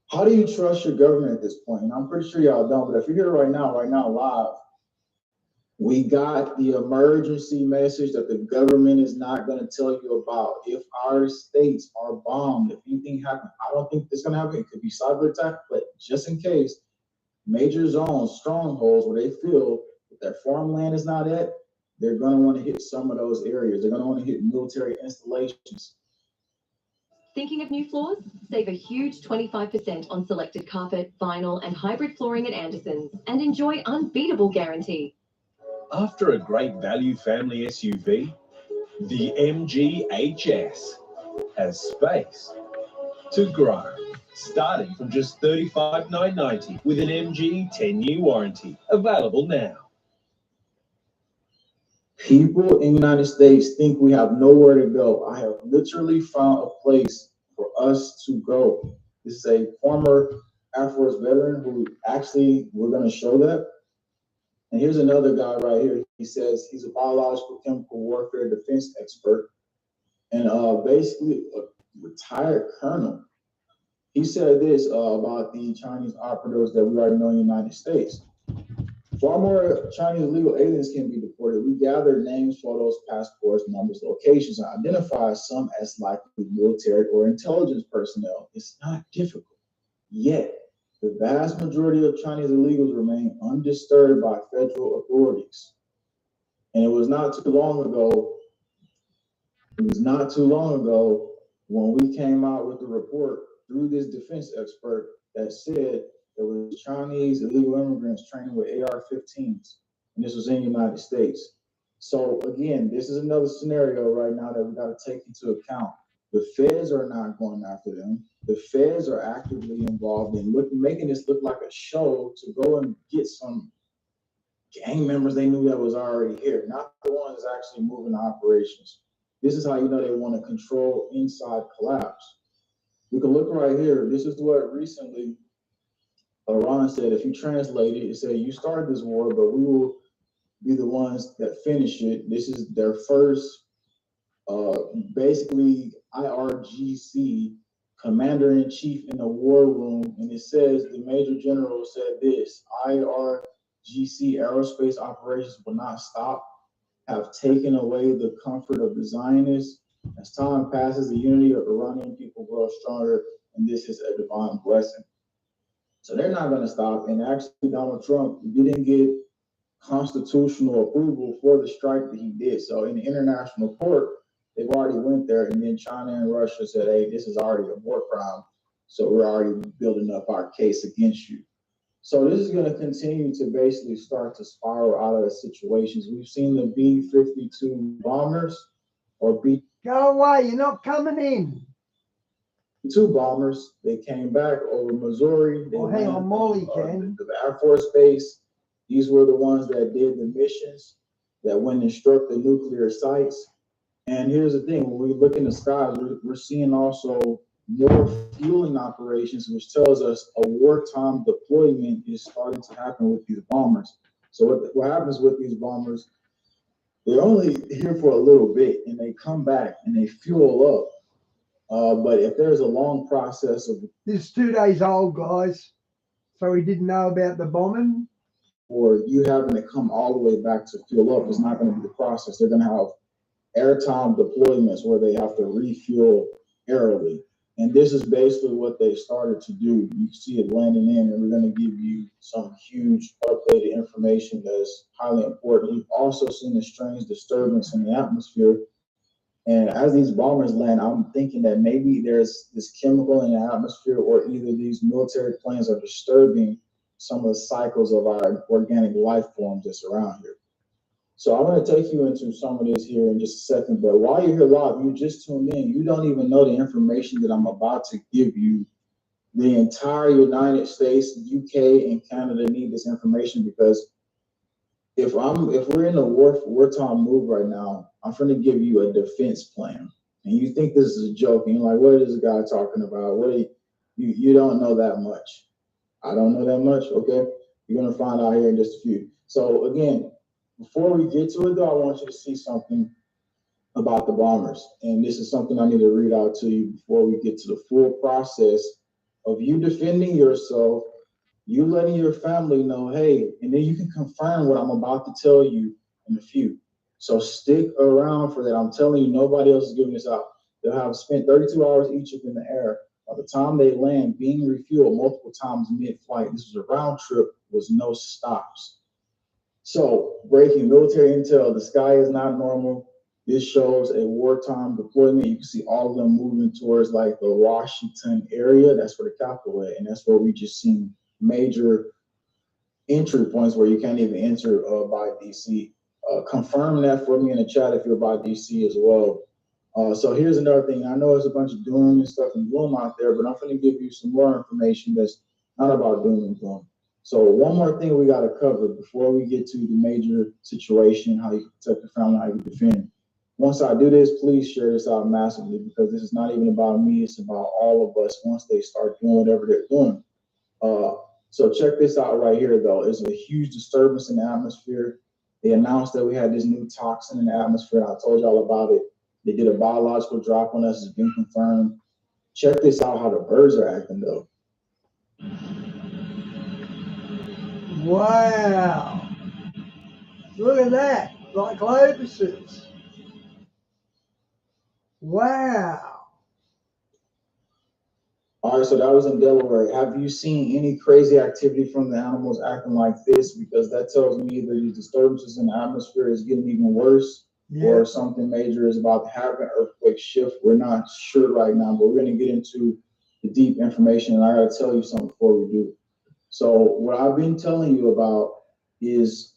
How do you trust your government at this point? And I'm pretty sure y'all don't, but if you're here right now live, we got the emergency message that the government is not going to tell you about. If our states are bombed, if anything happens, I don't think it's going to happen. It could be cyber attack, but just in case, major zones, strongholds where they feel that their farmland is not at, they're going to want to hit some of those areas. They're going to want to hit military installations. Thinking of new floors? Save a huge 25% on selected carpet, vinyl, and hybrid flooring at Anderson's and enjoy unbeatable guarantee. After a great value family SUV, the MG HS has space to grow. Starting from just $35,990 with an MG 10-year warranty. Available now. People in the United States think we have nowhere to go. I have literally found a place for us to go. This is a former Air Force veteran who actually, we're going to show that. And here's another guy right here. He says he's a biological chemical warfare defense expert and basically a retired colonel. He said this about the Chinese operatives that we already know in the United States. Far more Chinese illegal aliens can be deported. We gather names, photos, passports, numbers, locations, and identify some as likely military or intelligence personnel. It's not difficult. Yet, the vast majority of Chinese illegals remain undisturbed by federal authorities. And it was not too long ago when we came out with the report through this defense expert that said there was Chinese illegal immigrants training with AR-15s, and this was in the United States. So again, this is another scenario right now that we got to take into account. The feds are not going after them. The feds are actively involved in making this look like a show to go and get some gang members they knew that was already here, not the ones actually moving the operations. This is how you know they want to control inside collapse. We can look right here. This is what recently Iran said. If you translate it, it said, you started this war, but we will be the ones that finish it. This is their first, basically, IRGC commander-in-chief in the war room. And it says, the major general said this, IRGC aerospace operations will not stop, have taken away the comfort of the Zionists. As time passes, the unity of Iranian people grows stronger, and this is a divine blessing. So they're not going to stop. And actually, Donald Trump didn't get constitutional approval for the strike that he did. So in the international court, they've already went there, and then China and Russia said, hey, this is already a war crime, so we're already building up our case against you. So this is going to continue to basically start to spiral out of the situations. We've seen the B-52 bombers or Go away. You're not coming in. 2 bombers. They came back over Missouri. They Hang on, landed Molly on, can. the Air Force Base. These were the ones that did the missions that went and struck the nuclear sites. And here's the thing, when we look in the skies, we're seeing also more fueling operations, which tells us a wartime deployment is starting to happen with these bombers. So what happens with these bombers, they're only here for a little bit and they come back and they fuel up. But if there's a long process of... This is 2 days old, guys. So he didn't know about the bombing. Or you having to come all the way back to fuel up is not going to be the process. They're going to have airtime deployments where they have to refuel airily. And this is basically what they started to do. You see it landing in, and we're going to give you some huge updated information that's highly important. We've also seen a strange disturbance in the atmosphere. And as these bombers land, I'm thinking that maybe there's this chemical in the atmosphere, or either these military planes are disturbing some of the cycles of our organic life forms that's around here. So I'm going to take you into some of this here in just a second, but while you're here live, you just tuned in, you don't even know the information that I'm about to give you. The entire United States, UK, and Canada need this information, because if we're in a wartime move right now, I'm going to give you a defense plan. And you think this is a joke, and you're like, what is this guy talking about? You don't know that much. I don't know that much, okay? You're going to find out here in just a few. So again, before we get to it though, I want you to see something about the bombers. And this is something I need to read out to you before we get to the full process of you defending yourself, you letting your family know, hey, and then you can confirm what I'm about to tell you in a few. So stick around for that. I'm telling you, nobody else is giving this out. They'll have spent 32 hours each up in the air. By the time they land, being refueled multiple times mid-flight. This was a round trip, was no stops. So, breaking military intel, the sky is not normal. This shows a wartime deployment. You can see all of them moving towards like the Washington area. That's where the capital is. And that's where we just seen major entry points where you can't even enter by DC. Confirm that for me in the chat if you're by DC as well. So here's another thing. I know there's a bunch of doom and stuff and gloom out there, but I'm going to give you some more information that's not about doom and gloom. So one more thing we got to cover before we get to the major situation, how you protect the family, how you defend. Once I do this, please share this out massively, because this is not even about me. It's about all of us once they start doing whatever they're doing. So check this out right here, though. It's a huge disturbance in the atmosphere. They announced that we had this new toxin in the atmosphere. I told y'all about it. They did a biological drop on us. It's been confirmed. Check this out, how the birds are acting, though. Wow. Look at that. Like locusts. Wow. All right, so that was in Delaware. Have you seen any crazy activity from the animals acting like this? Because that tells me either these disturbances in the atmosphere is getting even worse, or something major is about to happen, earthquake shift. We're not sure right now, but we're going to get into the deep information, and I got to tell you something before we do. So what I've been telling you about is...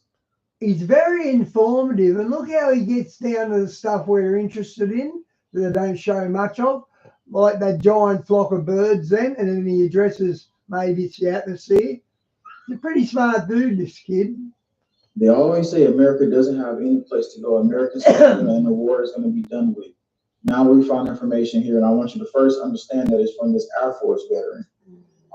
He's very informative, and look how he gets down to the stuff we're interested in that they don't show much of, like that giant flock of birds then, and then he addresses maybe it's the atmosphere. He's a pretty smart dude, this kid. They always say America doesn't have any place to go. America's and the war is going to be done with. Now we found information here, and I want you to first understand that it's from this Air Force veteran.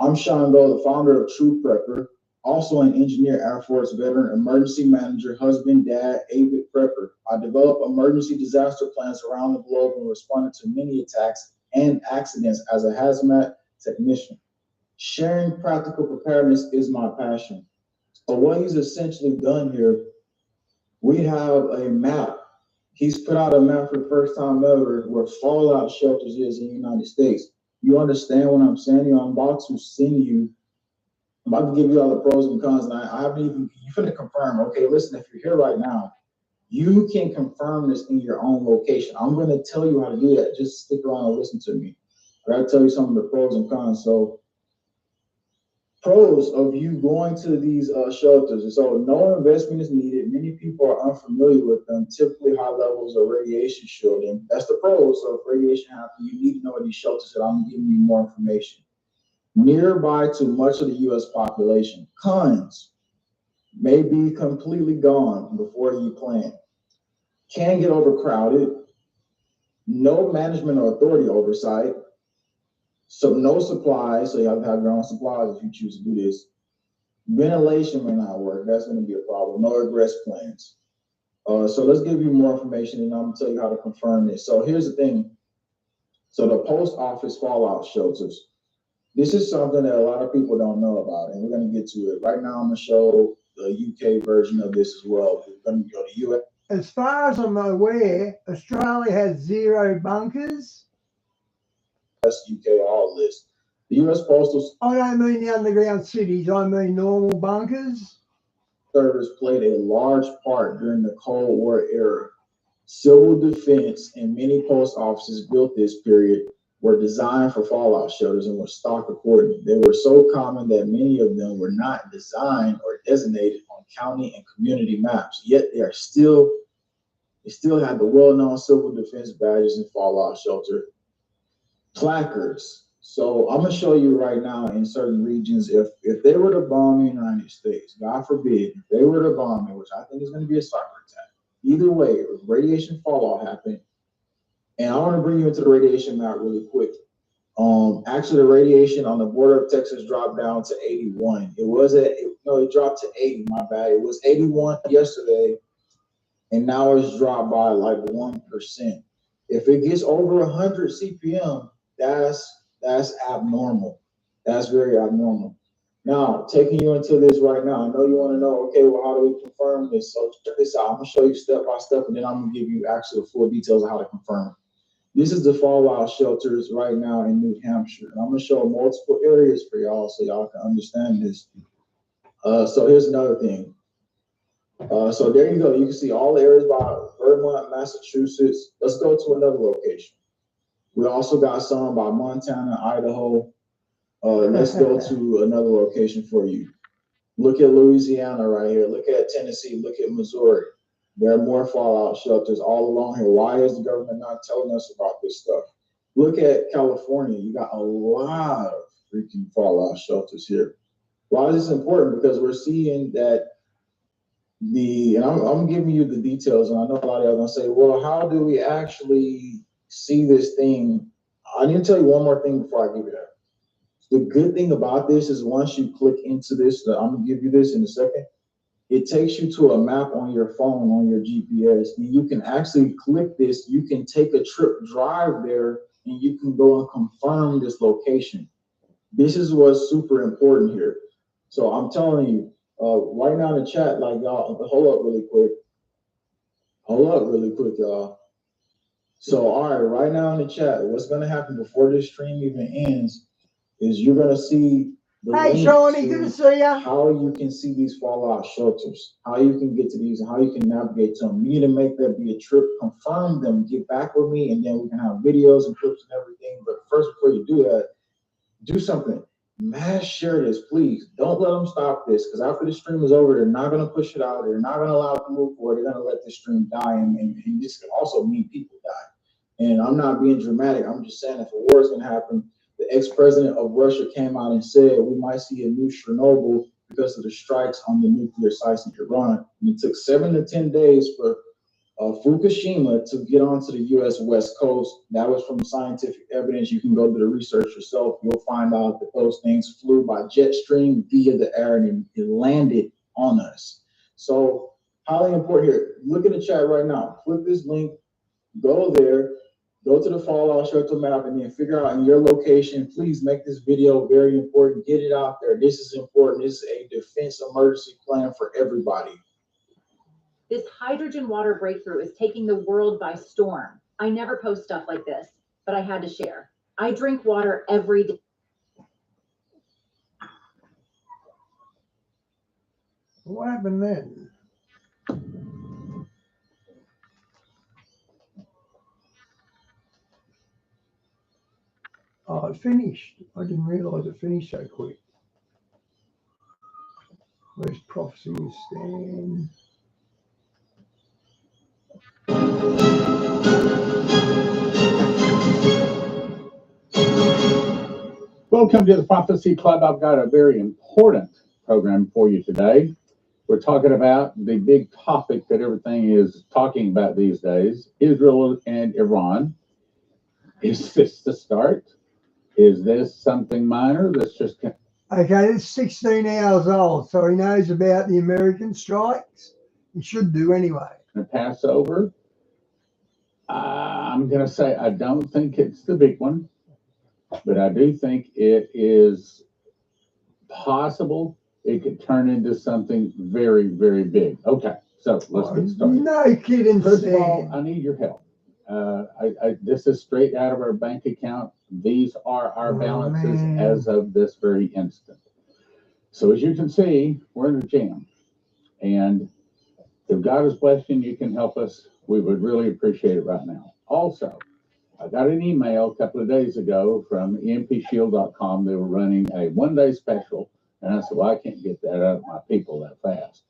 I'm Sean Gold, the founder of True Prepper, also an engineer, Air Force veteran, emergency manager, husband, dad, avid prepper. I develop emergency disaster plans around the globe and responded to many attacks and accidents as a hazmat technician. Sharing practical preparedness is my passion. So what he's essentially done here, we have a map. He's put out a map for the first time ever where fallout shelters is in the United States. You understand what I'm saying? I'm about to send you, I'm about to give you all the pros and cons, and I haven't even, you're going to confirm, okay, listen, if you're here right now, you can confirm this in your own location. I'm going to tell you how to do that. Just stick around and listen to me. I got to tell you some of the pros and cons. So Pros of you going to these shelters. So no investment is needed. Many people are unfamiliar with them. Typically high levels of radiation shielding. That's the pros. So if radiation happens, you need to know these shelters that I'm giving you more information. Nearby to much of the U.S. population. Cons may be completely gone before you plan. Can get overcrowded. No management or authority oversight. So no supplies. So you have to have your own supplies if you choose to do this. Ventilation may not work. That's going to be a problem. No egress plans. So let's give you more information, and I'm going to tell you how to confirm this. So here's the thing. So the post office fallout shelters. This is something that a lot of people don't know about, and we're going to get to it. Right now, I'm going to show the UK version of this as well. We're going to go to US. As far as I'm aware, Australia has 0 bunkers. UK all list. The U.S. Postal I don't mean the underground cities, I mean normal bunkers. Service played a large part during the Cold War era. Civil defense and many post offices built this period were designed for fallout shelters and were stocked accordingly. They were so common that many of them were not designed or designated on county and community maps, yet they still had the well-known civil defense badges and fallout shelter placards. So I'm gonna show you right now in certain regions, if they were to bomb the United States, God forbid, if they were to bomb it, which I think is gonna be a cyber attack. Either way, if radiation fallout happened, and I want to bring you into the radiation map really quick. Actually, the radiation on the border of Texas dropped down to 81. It dropped to 80. My bad. It was 81 yesterday, and now it's dropped by like 1%. If it gets over 100 CPM, that's abnormal. That's very abnormal. Now, taking you into this right now, I know you want to know, okay, well, how do we confirm this? So check this out. I'm going to show you step by step, and then I'm going to give you actually the full details of how to confirm it. This is the fallout shelters right now in New Hampshire. And I'm going to show multiple areas for y'all so y'all can understand this. So here's another thing. So there you go. You can see all the areas by Vermont, Massachusetts. Let's go to another location. We also got some by Montana, Idaho. Let's go to another location for you. Look at Louisiana right here. Look at Tennessee. Look at Missouri. There are more fallout shelters all along here. Why is the government not telling us about this stuff? Look at California. You got a lot of freaking fallout shelters here. Why is this important? Because we're seeing that and I'm giving you the details, and I know a lot of y'all are going to say, well, how do we actually see this thing? I need to tell you one more thing before I give you that. The good thing about this is once you click into this, I'm going to give you this in a second, it takes you to a map on your phone, on your GPS, and you can actually click this. You can take a trip, drive there, and you can go and confirm this location. This is what's super important here. So I'm telling you, right now in the chat, like y'all, hold up really quick. Hold up really quick, y'all. So, all right, right now in the chat, what's going to happen before this stream even ends is you're going to see the hey, Shawnee, good to see you. How you can see these fallout shelters, how you can get to these, and how you can navigate to them. You need to make that be a trip, confirm them, get back with me, and then we can have videos and clips and everything. But first, before you do that, do something. Mass share this, please. Don't let them stop this, because after the stream is over, they're not going to push it out. They're not going to allow it to move forward. They're going to let the stream die, and this can also mean people die. And I'm not being dramatic. I'm just saying if a war is going to happen, the ex-president of Russia came out and said we might see a new Chernobyl because of the strikes on the nuclear sites in Iran. And it took 7 to 10 days for Fukushima to get onto the U.S. West Coast. That was from scientific evidence. You can go do the research yourself. You'll find out that those things flew by jet stream via the air and it landed on us. So highly important here. Look at the chat right now. Click this link. Go there. Go to the fallout shelter map and then figure out in your location. Please make this video very important. Get it out there. This is important. This is a defense emergency plan for everybody. This hydrogen water breakthrough is taking the world by storm. I never post stuff like this, but I had to share. I drink water every day. What happened then? Oh, it finished. I didn't realize it finished so quick. Where's prophecy will stand? Welcome to the Prophecy Club. I've got a very important program for you today. We're talking about the big topic that everything is talking about these days, Israel and Iran. Is this the start? Is this something minor? Let's just... Okay, it's 16 hours old, so he knows about the American strikes. He should do anyway. Passover. I'm going to say I don't think it's the big one, but I do think it is possible it could turn into something very, very big. Okay, so let's get started. No kidding. First of all, I need your help. This is straight out of our bank account. These are our balances as of this very instant. So as you can see, we're in a jam. And if God is blessed and you can help us, we would really appreciate it right now. Also, I got an email a couple of days ago from empshield.com. They were running a one-day special. And I said, well, I can't get that out of my people that fast.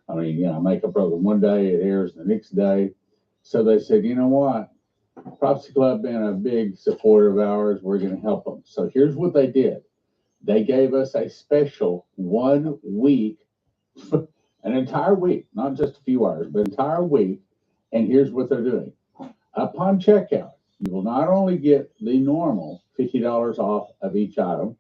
I mean, you know, I make a program one day, it airs the next day. So they said, you know what? Prophecy Club been a big supporter of ours. We're going to help them. So here's what they did. They gave us a special 1 week, an entire week, not just a few hours, but entire week. And here's what they're doing. Upon checkout, you will not only get the normal $50 off of each item,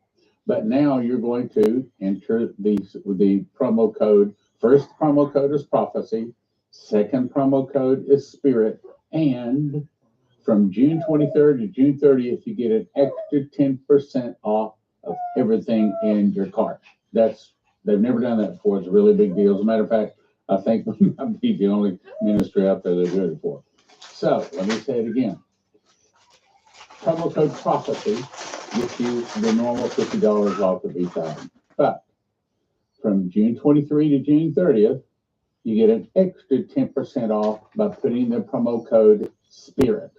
but now you're going to enter the promo code. First promo code is prophecy. Second promo code is spirit. And from June 23rd to June 30th, you get an extra 10% off of everything in your cart. They've never done that before. It's a really big deal. As a matter of fact, I think we might be the only ministry out there that did it for. So let me say it again. Promo code prophecy gets you the normal $50 off of each item. But from June 23 to June 30th, you get an extra 10% off by putting the promo code SPIRIT.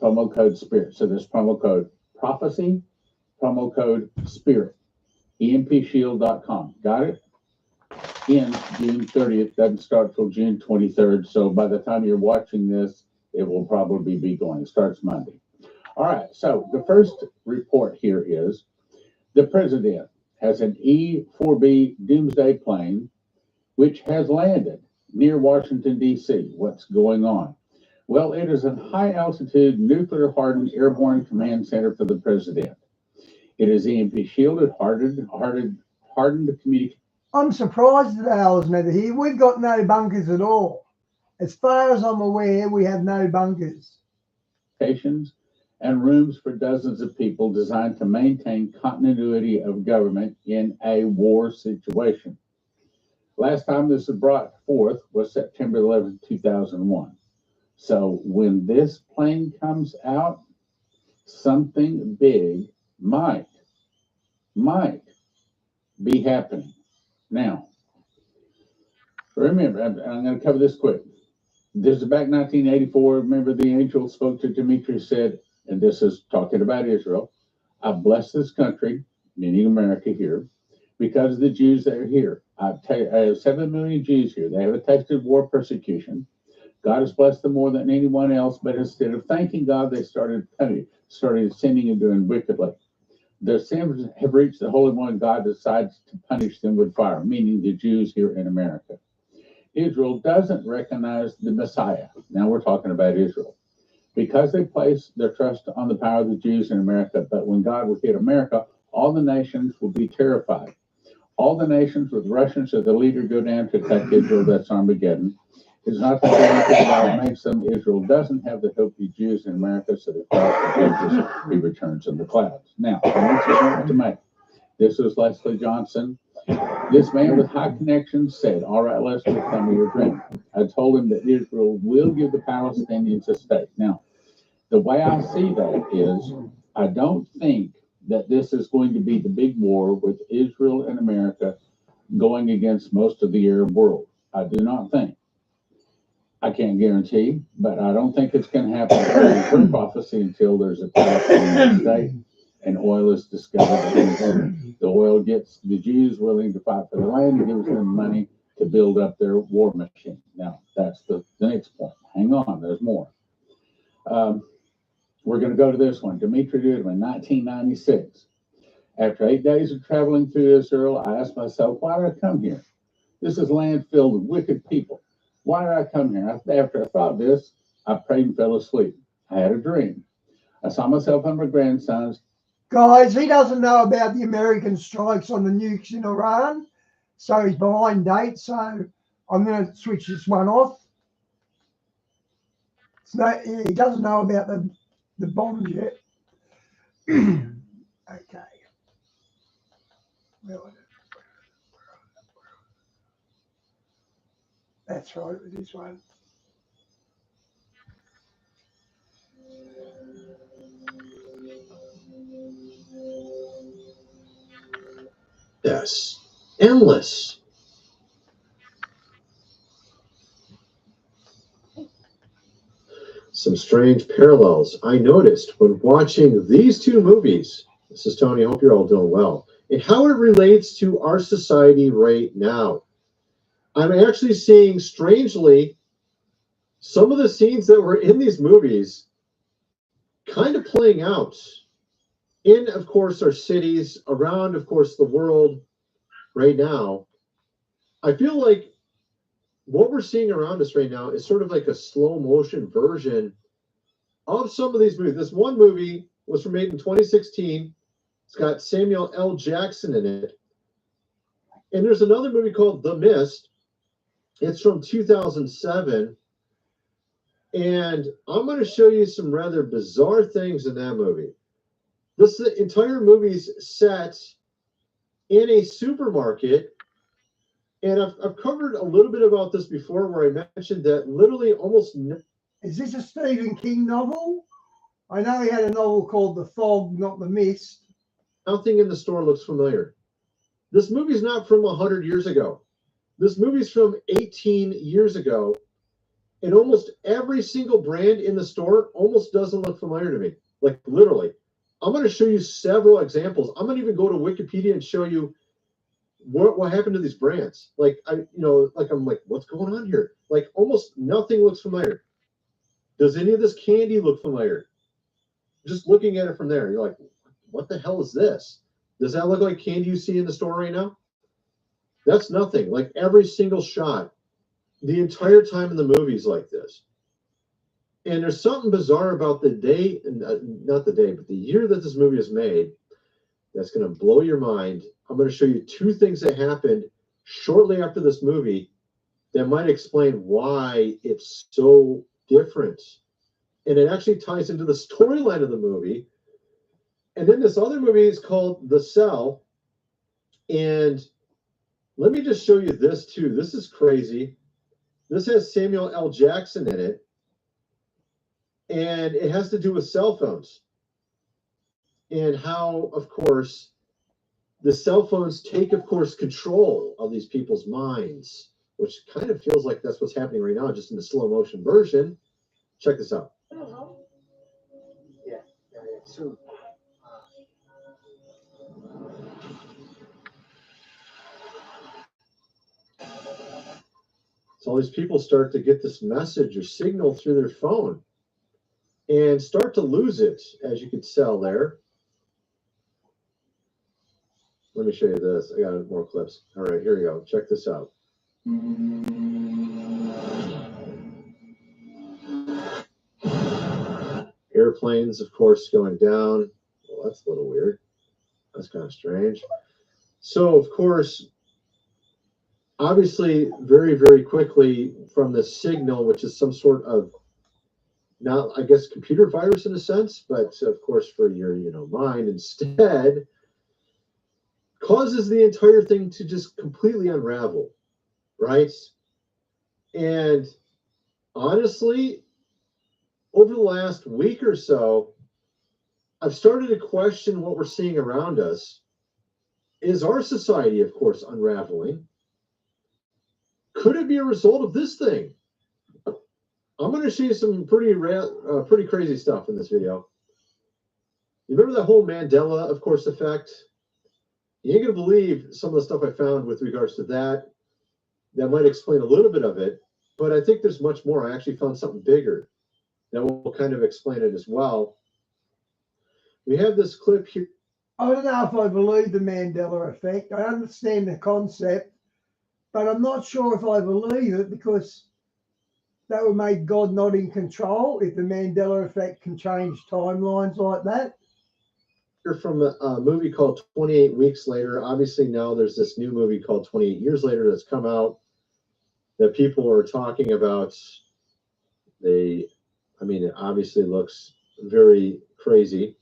Promo code SPIRIT. So there's promo code prophecy, promo code SPIRIT. empshield.com. Got it? In June 30th, doesn't start till June 23rd. So by the time you're watching this, it will probably be going. It starts Monday. All right. So the first report here is the president has an E-4B doomsday plane which has landed near Washington, D.C. What's going on? Well, it is a high-altitude, nuclear-hardened airborne command center for the president. It is EMP shielded, hardened communication. I'm surprised that Al's never here. We've got no bunkers at all. As far as I'm aware, we have no bunkers. And rooms for dozens of people designed to maintain continuity of government in a war situation. Last time this was brought forth was September 11, 2001. So when this plane comes out, something big might be happening. Now, remember, I'm going to cover this quick. This is back 1984. Remember, the angel spoke to Demetrius, said, and this is talking about Israel, I bless this country, meaning America here, because of the Jews that are here. I have 7 million Jews here. They have tasted war persecution. God has blessed them more than anyone else, but instead of thanking God, they started sinning and doing wickedly. Their sins have reached the Holy One. God decides to punish them with fire, meaning the Jews here in America. Israel doesn't recognize the Messiah. Now we're talking about Israel. Because they place their trust on the power of the Jews in America, but when God will hit America, all the nations will be terrified. All the nations with Russians as the leader go down to attack Israel. That's Armageddon. It's not the God makes them. Israel doesn't have the hope of the Jews in America, so the cross of Jesus, he returns in the clouds. Now, I want you to make. This was Leslie Johnson. This man with high connections said, all right, Leslie, tell me your dream. I told him that Israel will give the Palestinians a state. Now, the way I see that is, I don't think that this is going to be the big war with Israel and America going against most of the Arab world. I do not think. I can't guarantee, but I don't think it's going to happen for prophecy until there's a Palestinian state. and oil is discovered. And the oil gets the Jews willing to fight for the land and gives them money to build up their war machine. Now, that's the next point. Hang on, there's more. We're going to go to this one. Dimitri Duduman, 1996. After 8 days of traveling through Israel, I asked myself, why did I come here? This is land filled with wicked people. Why did I come here? After I thought this, I prayed and fell asleep. I had a dream. I saw myself and my grandsons. Guys, he doesn't know about the American strikes on the nukes in Iran, so he's behind date. So I'm going to switch this one off. He doesn't know about the bombs yet. Okay. That's right, with this one. Yes. Endless. Some strange parallels I noticed when watching these two movies. This is Tony. I hope you're all doing well. And how it relates to our society right now. I'm actually seeing, strangely, some of the scenes that were in these movies kind of playing out in, of course, our cities, around, of course, the world right now. I feel like what we're seeing around us right now is sort of like a slow motion version of some of these movies. This one movie was made in 2016. It's got Samuel L. Jackson in it. And there's another movie called The Mist. It's from 2007. And I'm going to show you some rather bizarre things in that movie. This entire movie's set in a supermarket. And I've covered a little bit about this before, where I mentioned that literally almost... Is this a Stephen King novel? I know he had a novel called The Fog, not The Mist. Nothing in the store looks familiar. This movie's not from 100 years ago. This movie's from 18 years ago. And almost every single brand in the store almost doesn't look familiar to me. Like, literally. I'm going to show you several examples. I'm going to even go to Wikipedia and show you what happened to these brands. Like, I'm like, what's going on here? Like, almost nothing looks familiar. Does any of this candy look familiar? Just looking at it from there, you're like, what the hell is this? Does that look like candy you see in the store right now? That's nothing. Like, every single shot, the entire time in the movie's like this. And there's something bizarre about the day, not the day, but the year that this movie is made, that's going to blow your mind. I'm going to show you two things that happened shortly after this movie that might explain why it's so different. And it actually ties into the storyline of the movie. And then this other movie is called The Cell. And let me just show you this too. This is crazy. This has Samuel L. Jackson in it. And it has to do with cell phones. And how, of course, the cell phones take, of course, control of these people's minds, which kind of feels like that's what's happening right now, just in the slow motion version. Check this out. Yeah. So, so all these people start to get this message or signal through their phone and start to lose it, as you could tell there. Let me show you this. I got more clips. All right, here we go. Check this out. Airplanes, of course, going down. Well, that's a little weird. That's kind of strange. So, of course, obviously, very, very quickly from the signal, which is some sort of, not, I guess, computer virus in a sense, but of course for your, mind instead, causes the entire thing to just completely unravel, right? And honestly, over the last week or so, I've started to question what we're seeing around us. Is our society, of course, unraveling? Could it be a result of this thing? I'm going to show you some pretty crazy stuff in this video. You remember that whole Mandela, of course, effect? You ain't gonna believe some of the stuff I found with regards to that. That might explain a little bit of it, but I think there's much more. I actually found something bigger that will kind of explain it as well. We have this clip here. I don't know if I believe the Mandela effect. I understand the concept, but I'm not sure if I believe it, because that would make God not in control if the Mandela effect can change timelines like that. From a movie called 28 Weeks Later. Obviously, now there's this new movie called 28 Years Later that's come out that people are talking about. It obviously looks very crazy.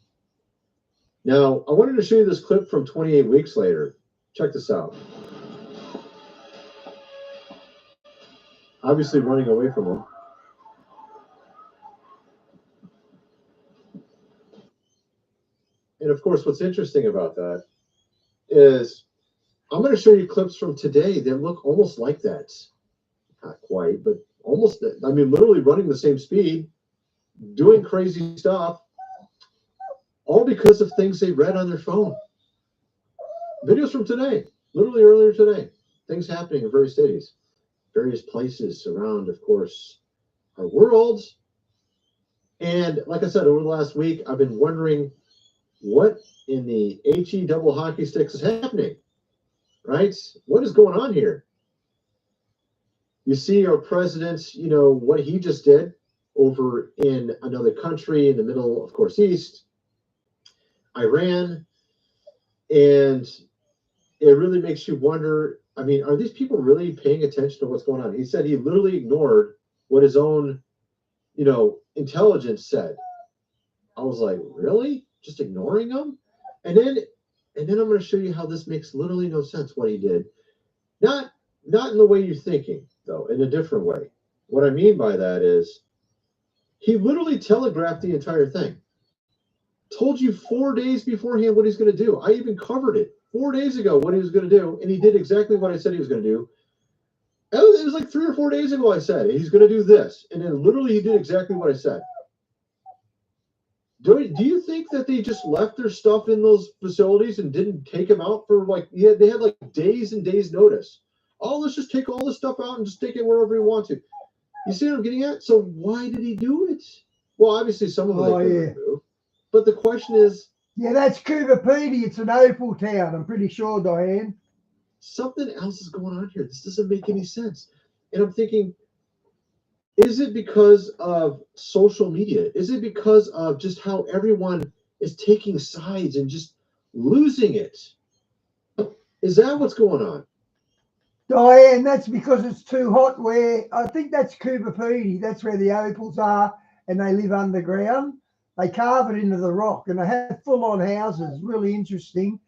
Now, I wanted to show you this clip from 28 Weeks Later. Check this out. Obviously running away from him. And of course, what's interesting about that is I'm going to show you clips from today that look almost like that. Not quite, but almost. I mean, literally running the same speed, doing crazy stuff, all because of things they read on their phone. Videos from today, literally earlier today. Things happening in various cities, various places around, of course, our world. And like I said, over the last week, I've been wondering what in the HE double hockey sticks is happening, right? What is going on here? You see our president, what he just did over in another country in the middle, of course, East, Iran. And it really makes you wonder, are these people really paying attention to what's going on? He said he literally ignored what his own, intelligence said. I was like, really? Just ignoring them? And then I'm going to show you how this makes literally no sense, what he did. Not in the way you're thinking, though, in a different way. What I mean by that is he literally telegraphed the entire thing. Told you 4 days beforehand what he's going to do. I even covered it 4 days ago what he was going to do, and he did exactly what I said he was going to do. It was like 3 or 4 days ago I said he's going to do this, and then literally he did exactly what I said. Do you think that they just left their stuff in those facilities and didn't take them out for they had like days and days notice? Oh, let's just take all this stuff out and just take it wherever we want to. You see what I'm getting at? So why did he do it? Well, obviously some of it they could remove. But the question is... Yeah, that's Cooper Pedy. It's an opal town, I'm pretty sure, Diane. Something else is going on here. This doesn't make any sense. And I'm thinking, is it because of social media? Is it because of just how everyone is taking sides and just losing it? Is that what's going on? Diane, that's because it's too hot I think that's Cooper Pedy. That's where the opals are, and they live underground. They carve it into the rock, and they have full-on houses. Really interesting.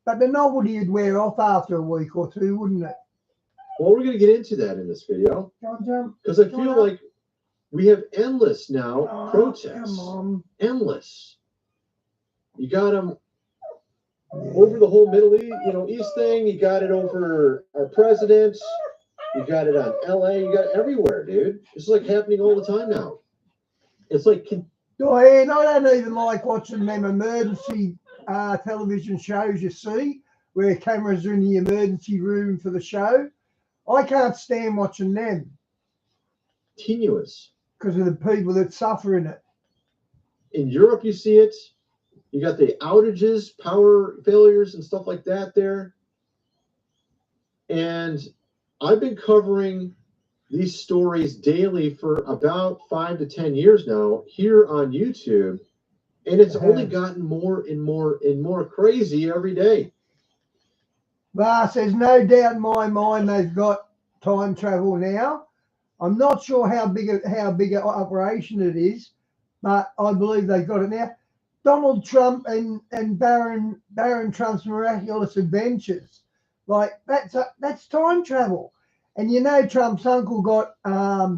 But the novelty would wear off after a week or two, wouldn't it? Well, we're going to get into that in this video. Because I feel like we have endless now protests. Come on. Endless. You got them over the whole Middle East, East thing. You got it over our president. You got it on LA. You got it everywhere, dude. It's like happening all the time now. It's like... Diane, I don't even like watching them emergency television shows you see, where cameras are in the emergency room for the show. I can't stand watching them. Continuous. Because of the people that suffer in it. In Europe, you see it. You got the outages, power failures, and stuff like that there. And I've been covering these stories daily for about 5 to 10 years now here on YouTube. And it's only gotten more and more and more crazy every day. But there's no doubt in my mind they've got time travel now. I'm not sure how big an operation it is, but I believe they've got it now. Donald Trump and Barron Trump's miraculous adventures, like that's time travel. And Trump's uncle got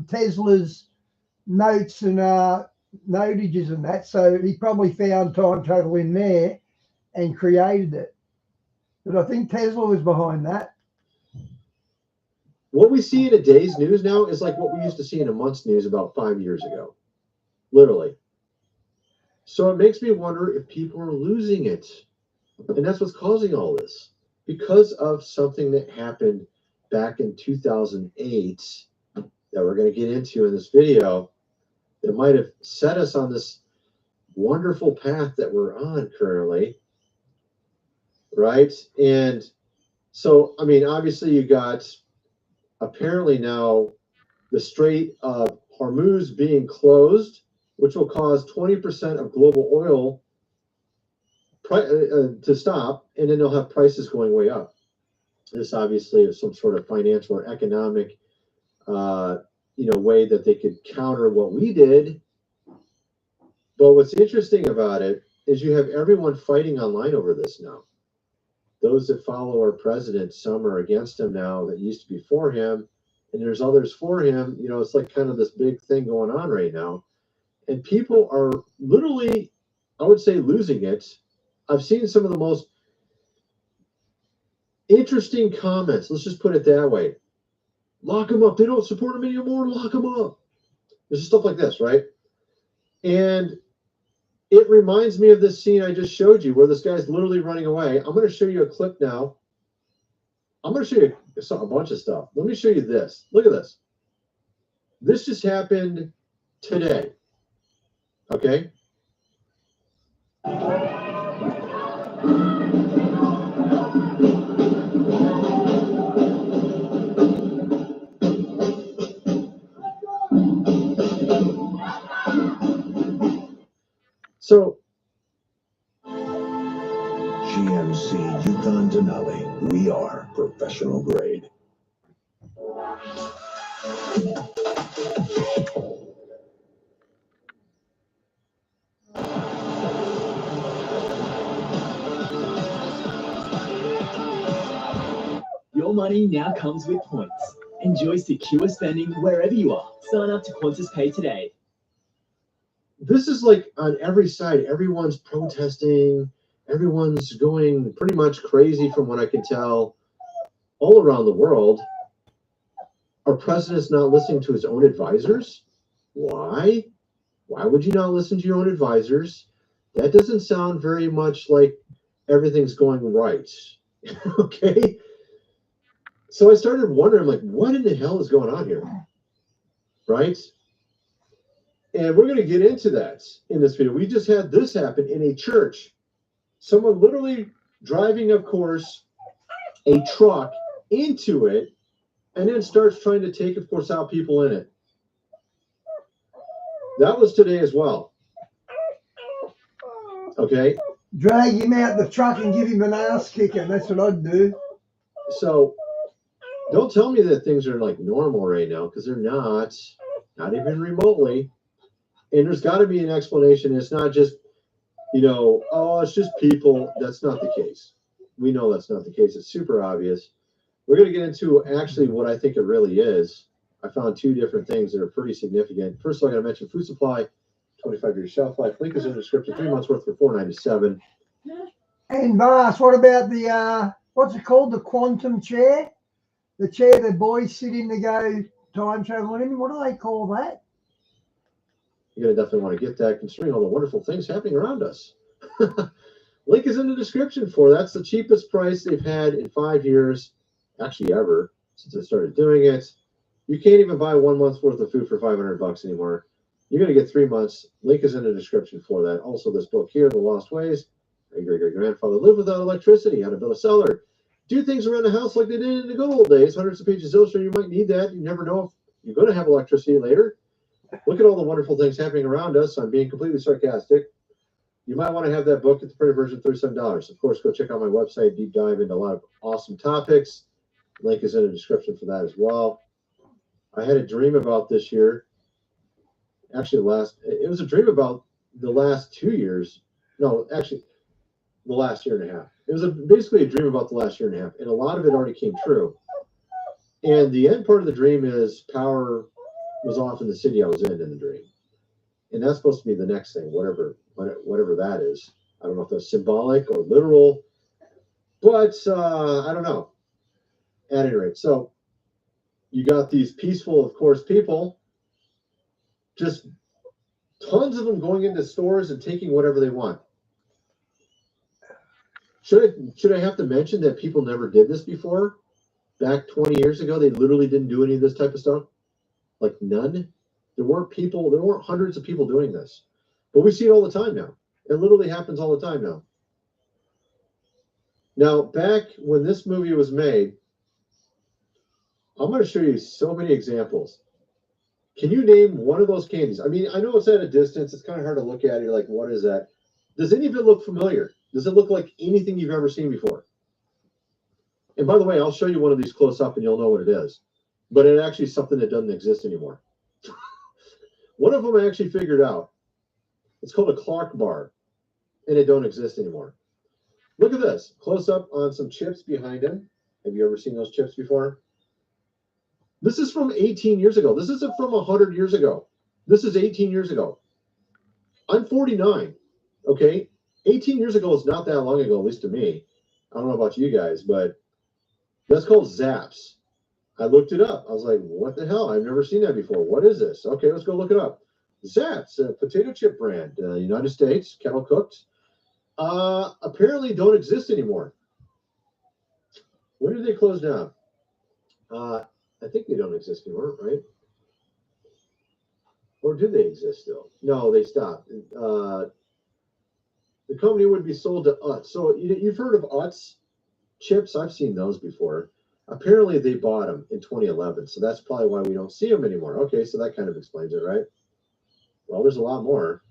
Tesla's notes and notages and that, so he probably found time travel in there and created it. But I think Tesla was behind that. What we see in a day's news now is like what we used to see in a month's news about 5 years ago. Literally. So it makes me wonder if people are losing it. And that's what's causing all this. Because of something that happened back in 2008 that we're going to get into in this video that might have set us on this wonderful path that we're on currently. Right? And so, I mean, obviously you got apparently now the Strait of Hormuz being closed, which will cause 20% of global oil to stop, and then they'll have prices going way up. This obviously is some sort of financial or economic, way that they could counter what we did. But what's interesting about it is you have everyone fighting online over this now. Those that follow our president, some are against him now that used to be for him, and there's others for him. It's like kind of this big thing going on right now. And people are literally, I would say, losing it. I've seen some of the most interesting comments. Let's just put it that way. Lock them up. They don't support him anymore. Lock them up. There's stuff like this, right? And it reminds me of this scene I just showed you where this guy's literally running away. I'm going to show you a clip now. I'm going to show you a bunch of stuff. Let me show you this. Look at this. This just happened today. Okay? So, GMC Yukon Denali. We are professional grade. Your money now comes with points. Enjoy secure spending wherever you are. Sign up to Qantas Pay today. This is like on every side. Everyone's protesting. Everyone's going pretty much crazy from what I can tell all around the world. Our president's not listening to his own advisors. Why? Why would you not listen to your own advisors? That doesn't sound very much like everything's going right. Okay? So I started wondering, like, what in the hell is going on here? Right? And we're going to get into that in this video. We just had this happen in a church. Someone literally driving, of course, a truck into it, and then starts trying to take, of course, out people in it. That was today as well. Okay? Drag him out the truck and give him an ass kicking. That's what I'd do. So, don't tell me that things are like normal right now, because they're not even remotely. And there's got to be an explanation. It's not just, it's just people. That's not the case. We know that's not the case. It's super obvious. We're going to get into actually what I think it really is. I found two different things that are pretty significant. First of all, I got to mention Food Supply, 25-year shelf life. Link is in the description. 3 months worth for $4.97. And Mars, what about the, what's it called? The quantum chair? The chair the boys sit in to go time traveling in. What do they call that? You're going to definitely want to get that, considering all the wonderful things happening around us. Link is in the description for that's the cheapest price they've had in 5 years, actually ever, since I started doing it. You can't even buy 1 month's worth of food for $500 anymore. You're going to get 3 months. Link is in the description for that. Also, this book here, The Lost Ways. My great-great-grandfather lived without electricity, how to build a cellar. Do things around the house like they did in the good old days. Hundreds of pages illustrated. You might need that. You never know if you're going to have electricity later. Look at all the wonderful things happening around us. I'm being completely sarcastic. You might want to have that book at the printed version, $37. Of course, go check out my website, deep dive into a lot of awesome topics. Link is in the description for that as well. I had a dream about this year. Actually, it was a dream about the last 2 years. No, actually, the last year and a half. It was basically a dream about the last year and a half, and a lot of it already came true. And the end part of the dream is power was off in the city I was in the dream. And that's supposed to be the next thing, whatever that is. I don't know if that's symbolic or literal, but I don't know. At any rate, so you got these peaceful, of course, people just Tons of them going into stores and taking whatever they want. Should I have to mention that people never did this before? Back 20 years ago, they literally didn't do any of this type of stuff. Like none. There weren't hundreds of people doing this. But we see it all the time now. It literally happens all the time now. Now, back when this movie was made, I'm going to show you so many examples. Can you name one of those candies? I mean, I know it's at a distance. It's kind of hard to look at. You're like, what is that? Does any of it look familiar? Does it look like anything you've ever seen before? And by the way, I'll show you one of these close up and you'll know what it is. But it actually is something that doesn't exist anymore. One of them I actually figured out. It's called a Clark bar. And it don't exist anymore. Look at this. Close up on some chips behind him. Have you ever seen those chips before? This is from 18 years ago. This isn't from 100 years ago. This is 18 years ago. I'm 49. Okay? 18 years ago is not that long ago, at least to me. I don't know about you guys, but that's called Zapp's. I looked it up. I was like, what the hell? I've never seen that before. What is this? Okay, let's go look it up. Zapp's, a potato chip brand, United States, kettle cooked. Apparently don't exist anymore. When did they close down? I think they don't exist anymore, right? Or do they exist still? No, they stopped. The company would be sold to Utz. So you've heard of Utz chips? I've seen those before. Apparently they bought them in 2011. So that's probably why we don't see them anymore. Okay, so that kind of explains it, right? Well, there's a lot more.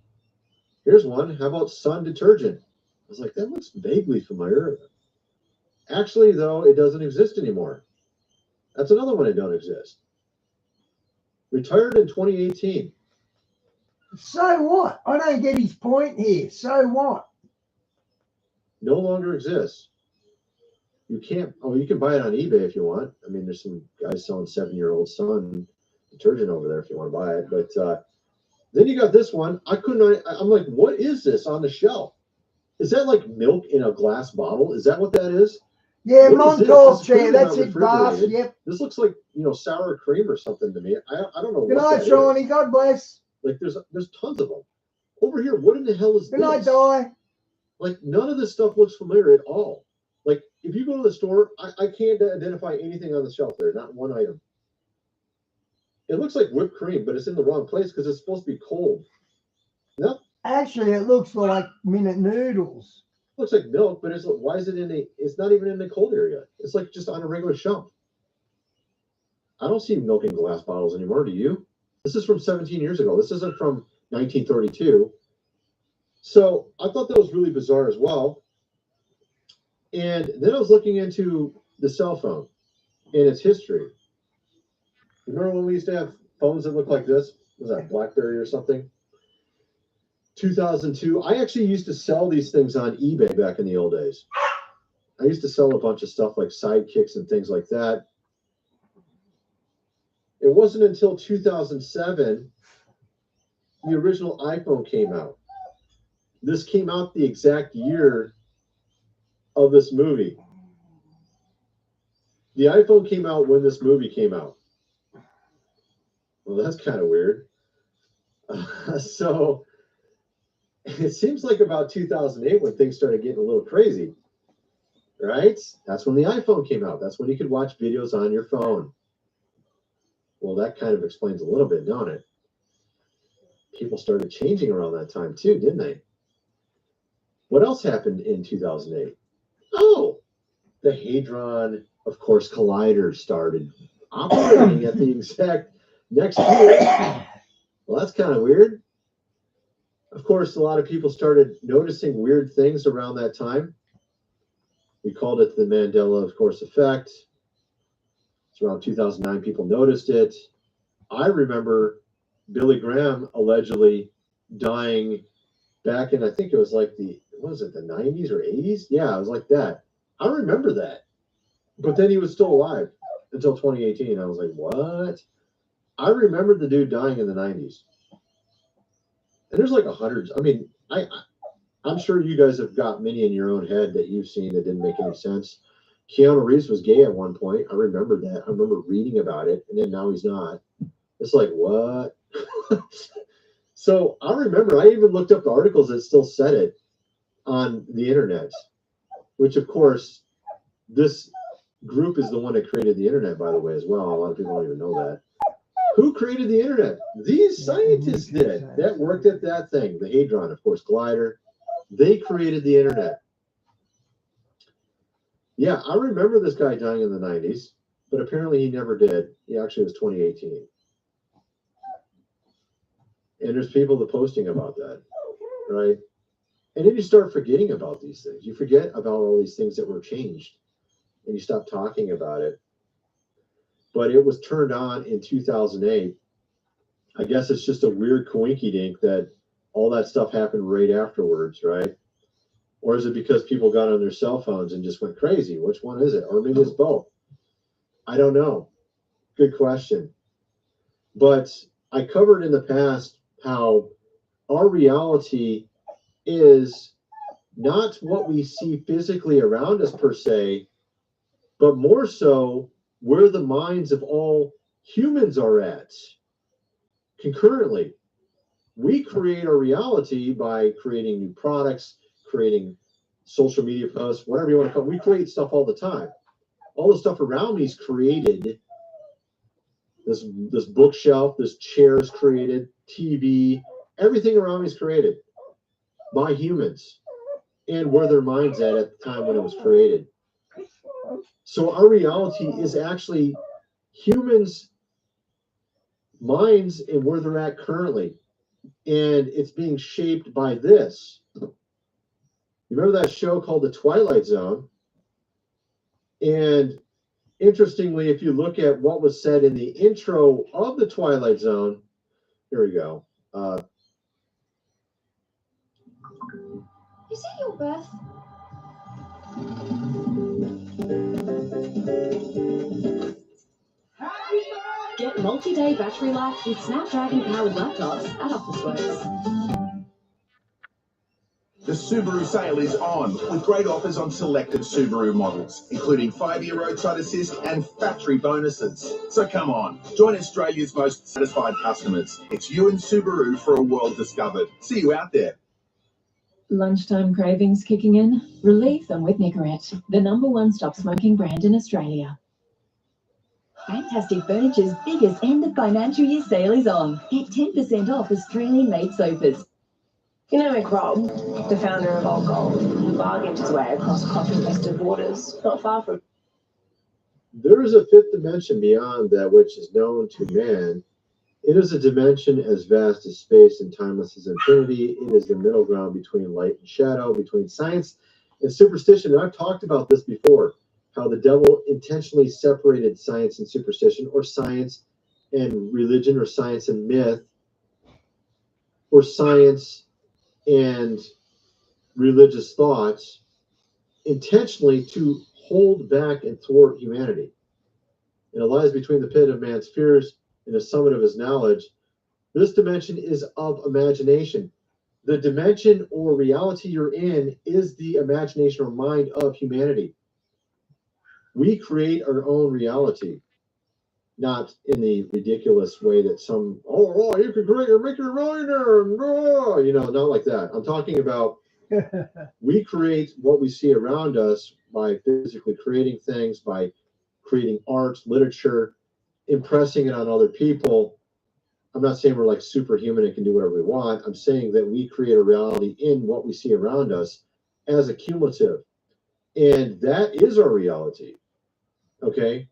Here's one. How about Sun detergent? I was like, that looks vaguely familiar. Actually, though, it doesn't exist anymore. That's another one that don't exist. Retired in 2018. So what? I don't get his point here. So what? No longer exists. You can't, you can buy it on eBay if you want. I mean, there's some guys selling 7-year-old Sun detergent over there if you want to buy it. But then you got this one. I'm like, what is this on the shelf? Is that like milk in a glass bottle? Is that what that is? Yeah, Montauk chair. That's it, boss. Yep. This looks like, sour cream or something to me. I don't know. Good night, Shawnee. God bless. Like there's tons of them. Over here, what in the hell is this? Good night, Di. Like none of this stuff looks familiar at all. Like if you go to the store, I can't identify anything on the shelf there, not one item. It looks like whipped cream, but it's in the wrong place because it's supposed to be cold. No. Actually, it looks like minute noodles. Looks like milk, but why is it it's not even in the cold area. It's like just on a regular shelf. I don't see milk in glass bottles anymore, do you? This is from 17 years ago. This isn't from 1932. So I thought that was really bizarre as well. And then I was looking into the cell phone and its history. Remember when we used to have phones that looked like this? Was that BlackBerry or something? 2002. I actually used to sell these things on eBay back in the old days. I used to sell a bunch of stuff like sidekicks and things like that. It wasn't until 2007 the original iPhone came out. This came out the exact year of this movie. The iPhone came out when this movie came out. Well, that's kind of weird. So it seems like about 2008 when things started getting a little crazy, right? That's when the iPhone came out. That's when you could watch videos on your phone. Well, that kind of explains a little bit, don't it? People started changing around that time too, didn't they? What else happened in 2008? Oh, the Hadron, of course, Collider started operating at the exact next year. Well, that's kind of weird. Of course, a lot of people started noticing weird things around that time. We called it the Mandela, of course, effect. It's around 2009 people noticed it. I remember Billy Graham allegedly dying back in, I think it was like the 90s or 80s? Yeah, it was like that. I remember that. But then he was still alive until 2018. I was like, what? I remember the dude dying in the 90s. And there's like hundreds. I mean, I'm sure you guys have got many in your own head that you've seen that didn't make any sense. Keanu Reeves was gay at one point. I remember that. I remember reading about it, and then now he's not. It's like, what? So I remember I even looked up the articles that still said it on the internet, which of course, this group is the one that created the internet, by the way, as well. A lot of people don't even know that. Who created the internet? These scientists did. That worked at that thing, the Hadron, of course, Collider. They created the internet. Yeah, I remember this guy dying in the 90s, but apparently he never did. He actually was 2018. And there's people that posting about that, right? And then you start forgetting about these things. You forget about all these things that were changed, and you stop talking about it. But it was turned on in 2008. I guess it's just a weird coinkydink that all that stuff happened right afterwards, right? Or is it because people got on their cell phones and just went crazy? Which one is it? Or maybe it's both. I don't know. Good question. But I covered in the past how our reality is not what we see physically around us per se, but more so where the minds of all humans are at concurrently. We create our reality by creating new products, creating social media posts, whatever you want to call it. We create stuff all the time. All the stuff around me is created. This bookshelf, this chair is created, TV, everything around me is created by humans and where their minds at the time when it was created. So our reality is actually humans' minds and where they're at currently. And it's being shaped by this. You remember that show called The Twilight Zone? And interestingly, if you look at what was said in the intro of The Twilight Zone, here we go. Is it your birth? Get multi-day battery life with Snapdragon-powered laptops at Officeworks. The Subaru sale is on, with great offers on selected Subaru models, including 5-year roadside assist and factory bonuses. So come on, join Australia's most satisfied customers. It's you and Subaru for a world discovered. See you out there. Lunchtime cravings kicking in? Relieve them with Nicorette, the #1 stop smoking brand in Australia. Fantastic Furniture's biggest end of financial year sale is on. Get 10% off Australian-made sofas. You know Mick Robb, the founder of Old Gold, he bargained his way across cotton-infested waters, not far from. There is a fifth dimension beyond that which is known to man. It is a dimension as vast as space and timeless as infinity. It is the middle ground between light and shadow, between science and superstition. And I've talked about this before, how the devil intentionally separated science and superstition, or science and religion, or science and myth, or science and religious thoughts, intentionally to hold back and thwart humanity. And it lies between the pit of man's fears and the summit of his knowledge. This dimension is of imagination. The dimension or reality you're in is the imagination or mind of humanity. We create our own reality, not in the ridiculous way that some, you can create or make your millionaire, not like that. I'm talking about we create what we see around us by physically creating things, by creating art, literature, impressing it on other people. I'm not saying we're like superhuman and can do whatever we want. I'm saying that we create a reality in what we see around us as a cumulative. And that is our reality. Okay?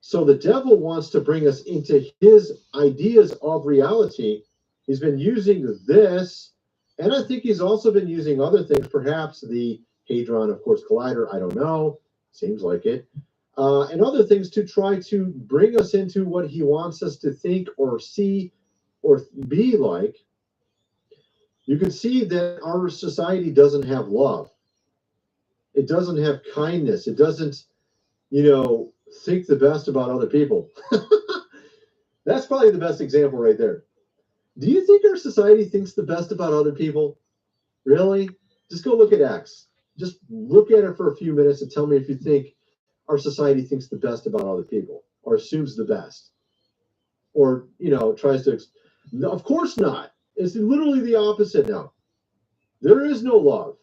So the devil wants to bring us into his ideas of reality. He's been using this, and I think he's also been using other things, perhaps the Hadron, of course, Collider, I don't know, seems like it, and other things to try to bring us into what he wants us to think or see or be like. You can see that our society doesn't have love. It doesn't have kindness. It doesn't, think the best about other people. That's probably the best example right there. Do you think our society thinks the best about other people? Really? Just go look at X. Just look at it for a few minutes and tell me if you think our society thinks the best about other people or assumes the best. Or, tries to. Of course not. It's literally the opposite now. There is no love.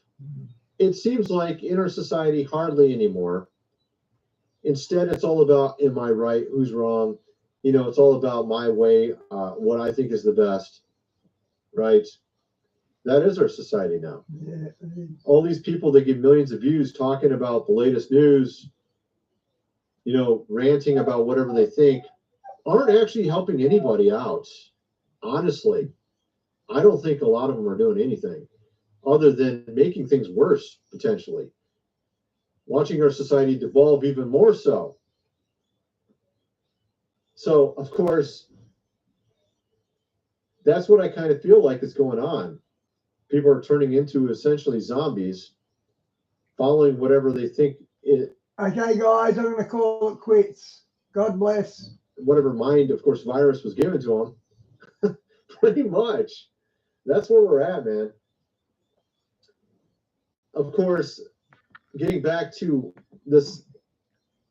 It seems like in our society, hardly anymore. Instead, it's all about, am I right? Who's wrong? You know, it's all about my way, what I think is the best, right? That is our society now. Yeah. All these people that get millions of views talking about the latest news, you know, ranting about whatever they think, aren't actually helping anybody out. Honestly, I don't think a lot of them are doing anything other than making things worse, potentially. Watching our society devolve even more so. So, of course, that's what I kind of feel like is going on. People are turning into essentially zombies, following whatever they think it. Okay, guys, I'm going to call it quits. God bless. Whatever mind, of course, virus was given to them. Pretty much. That's where we're at, man. Of course, getting back to this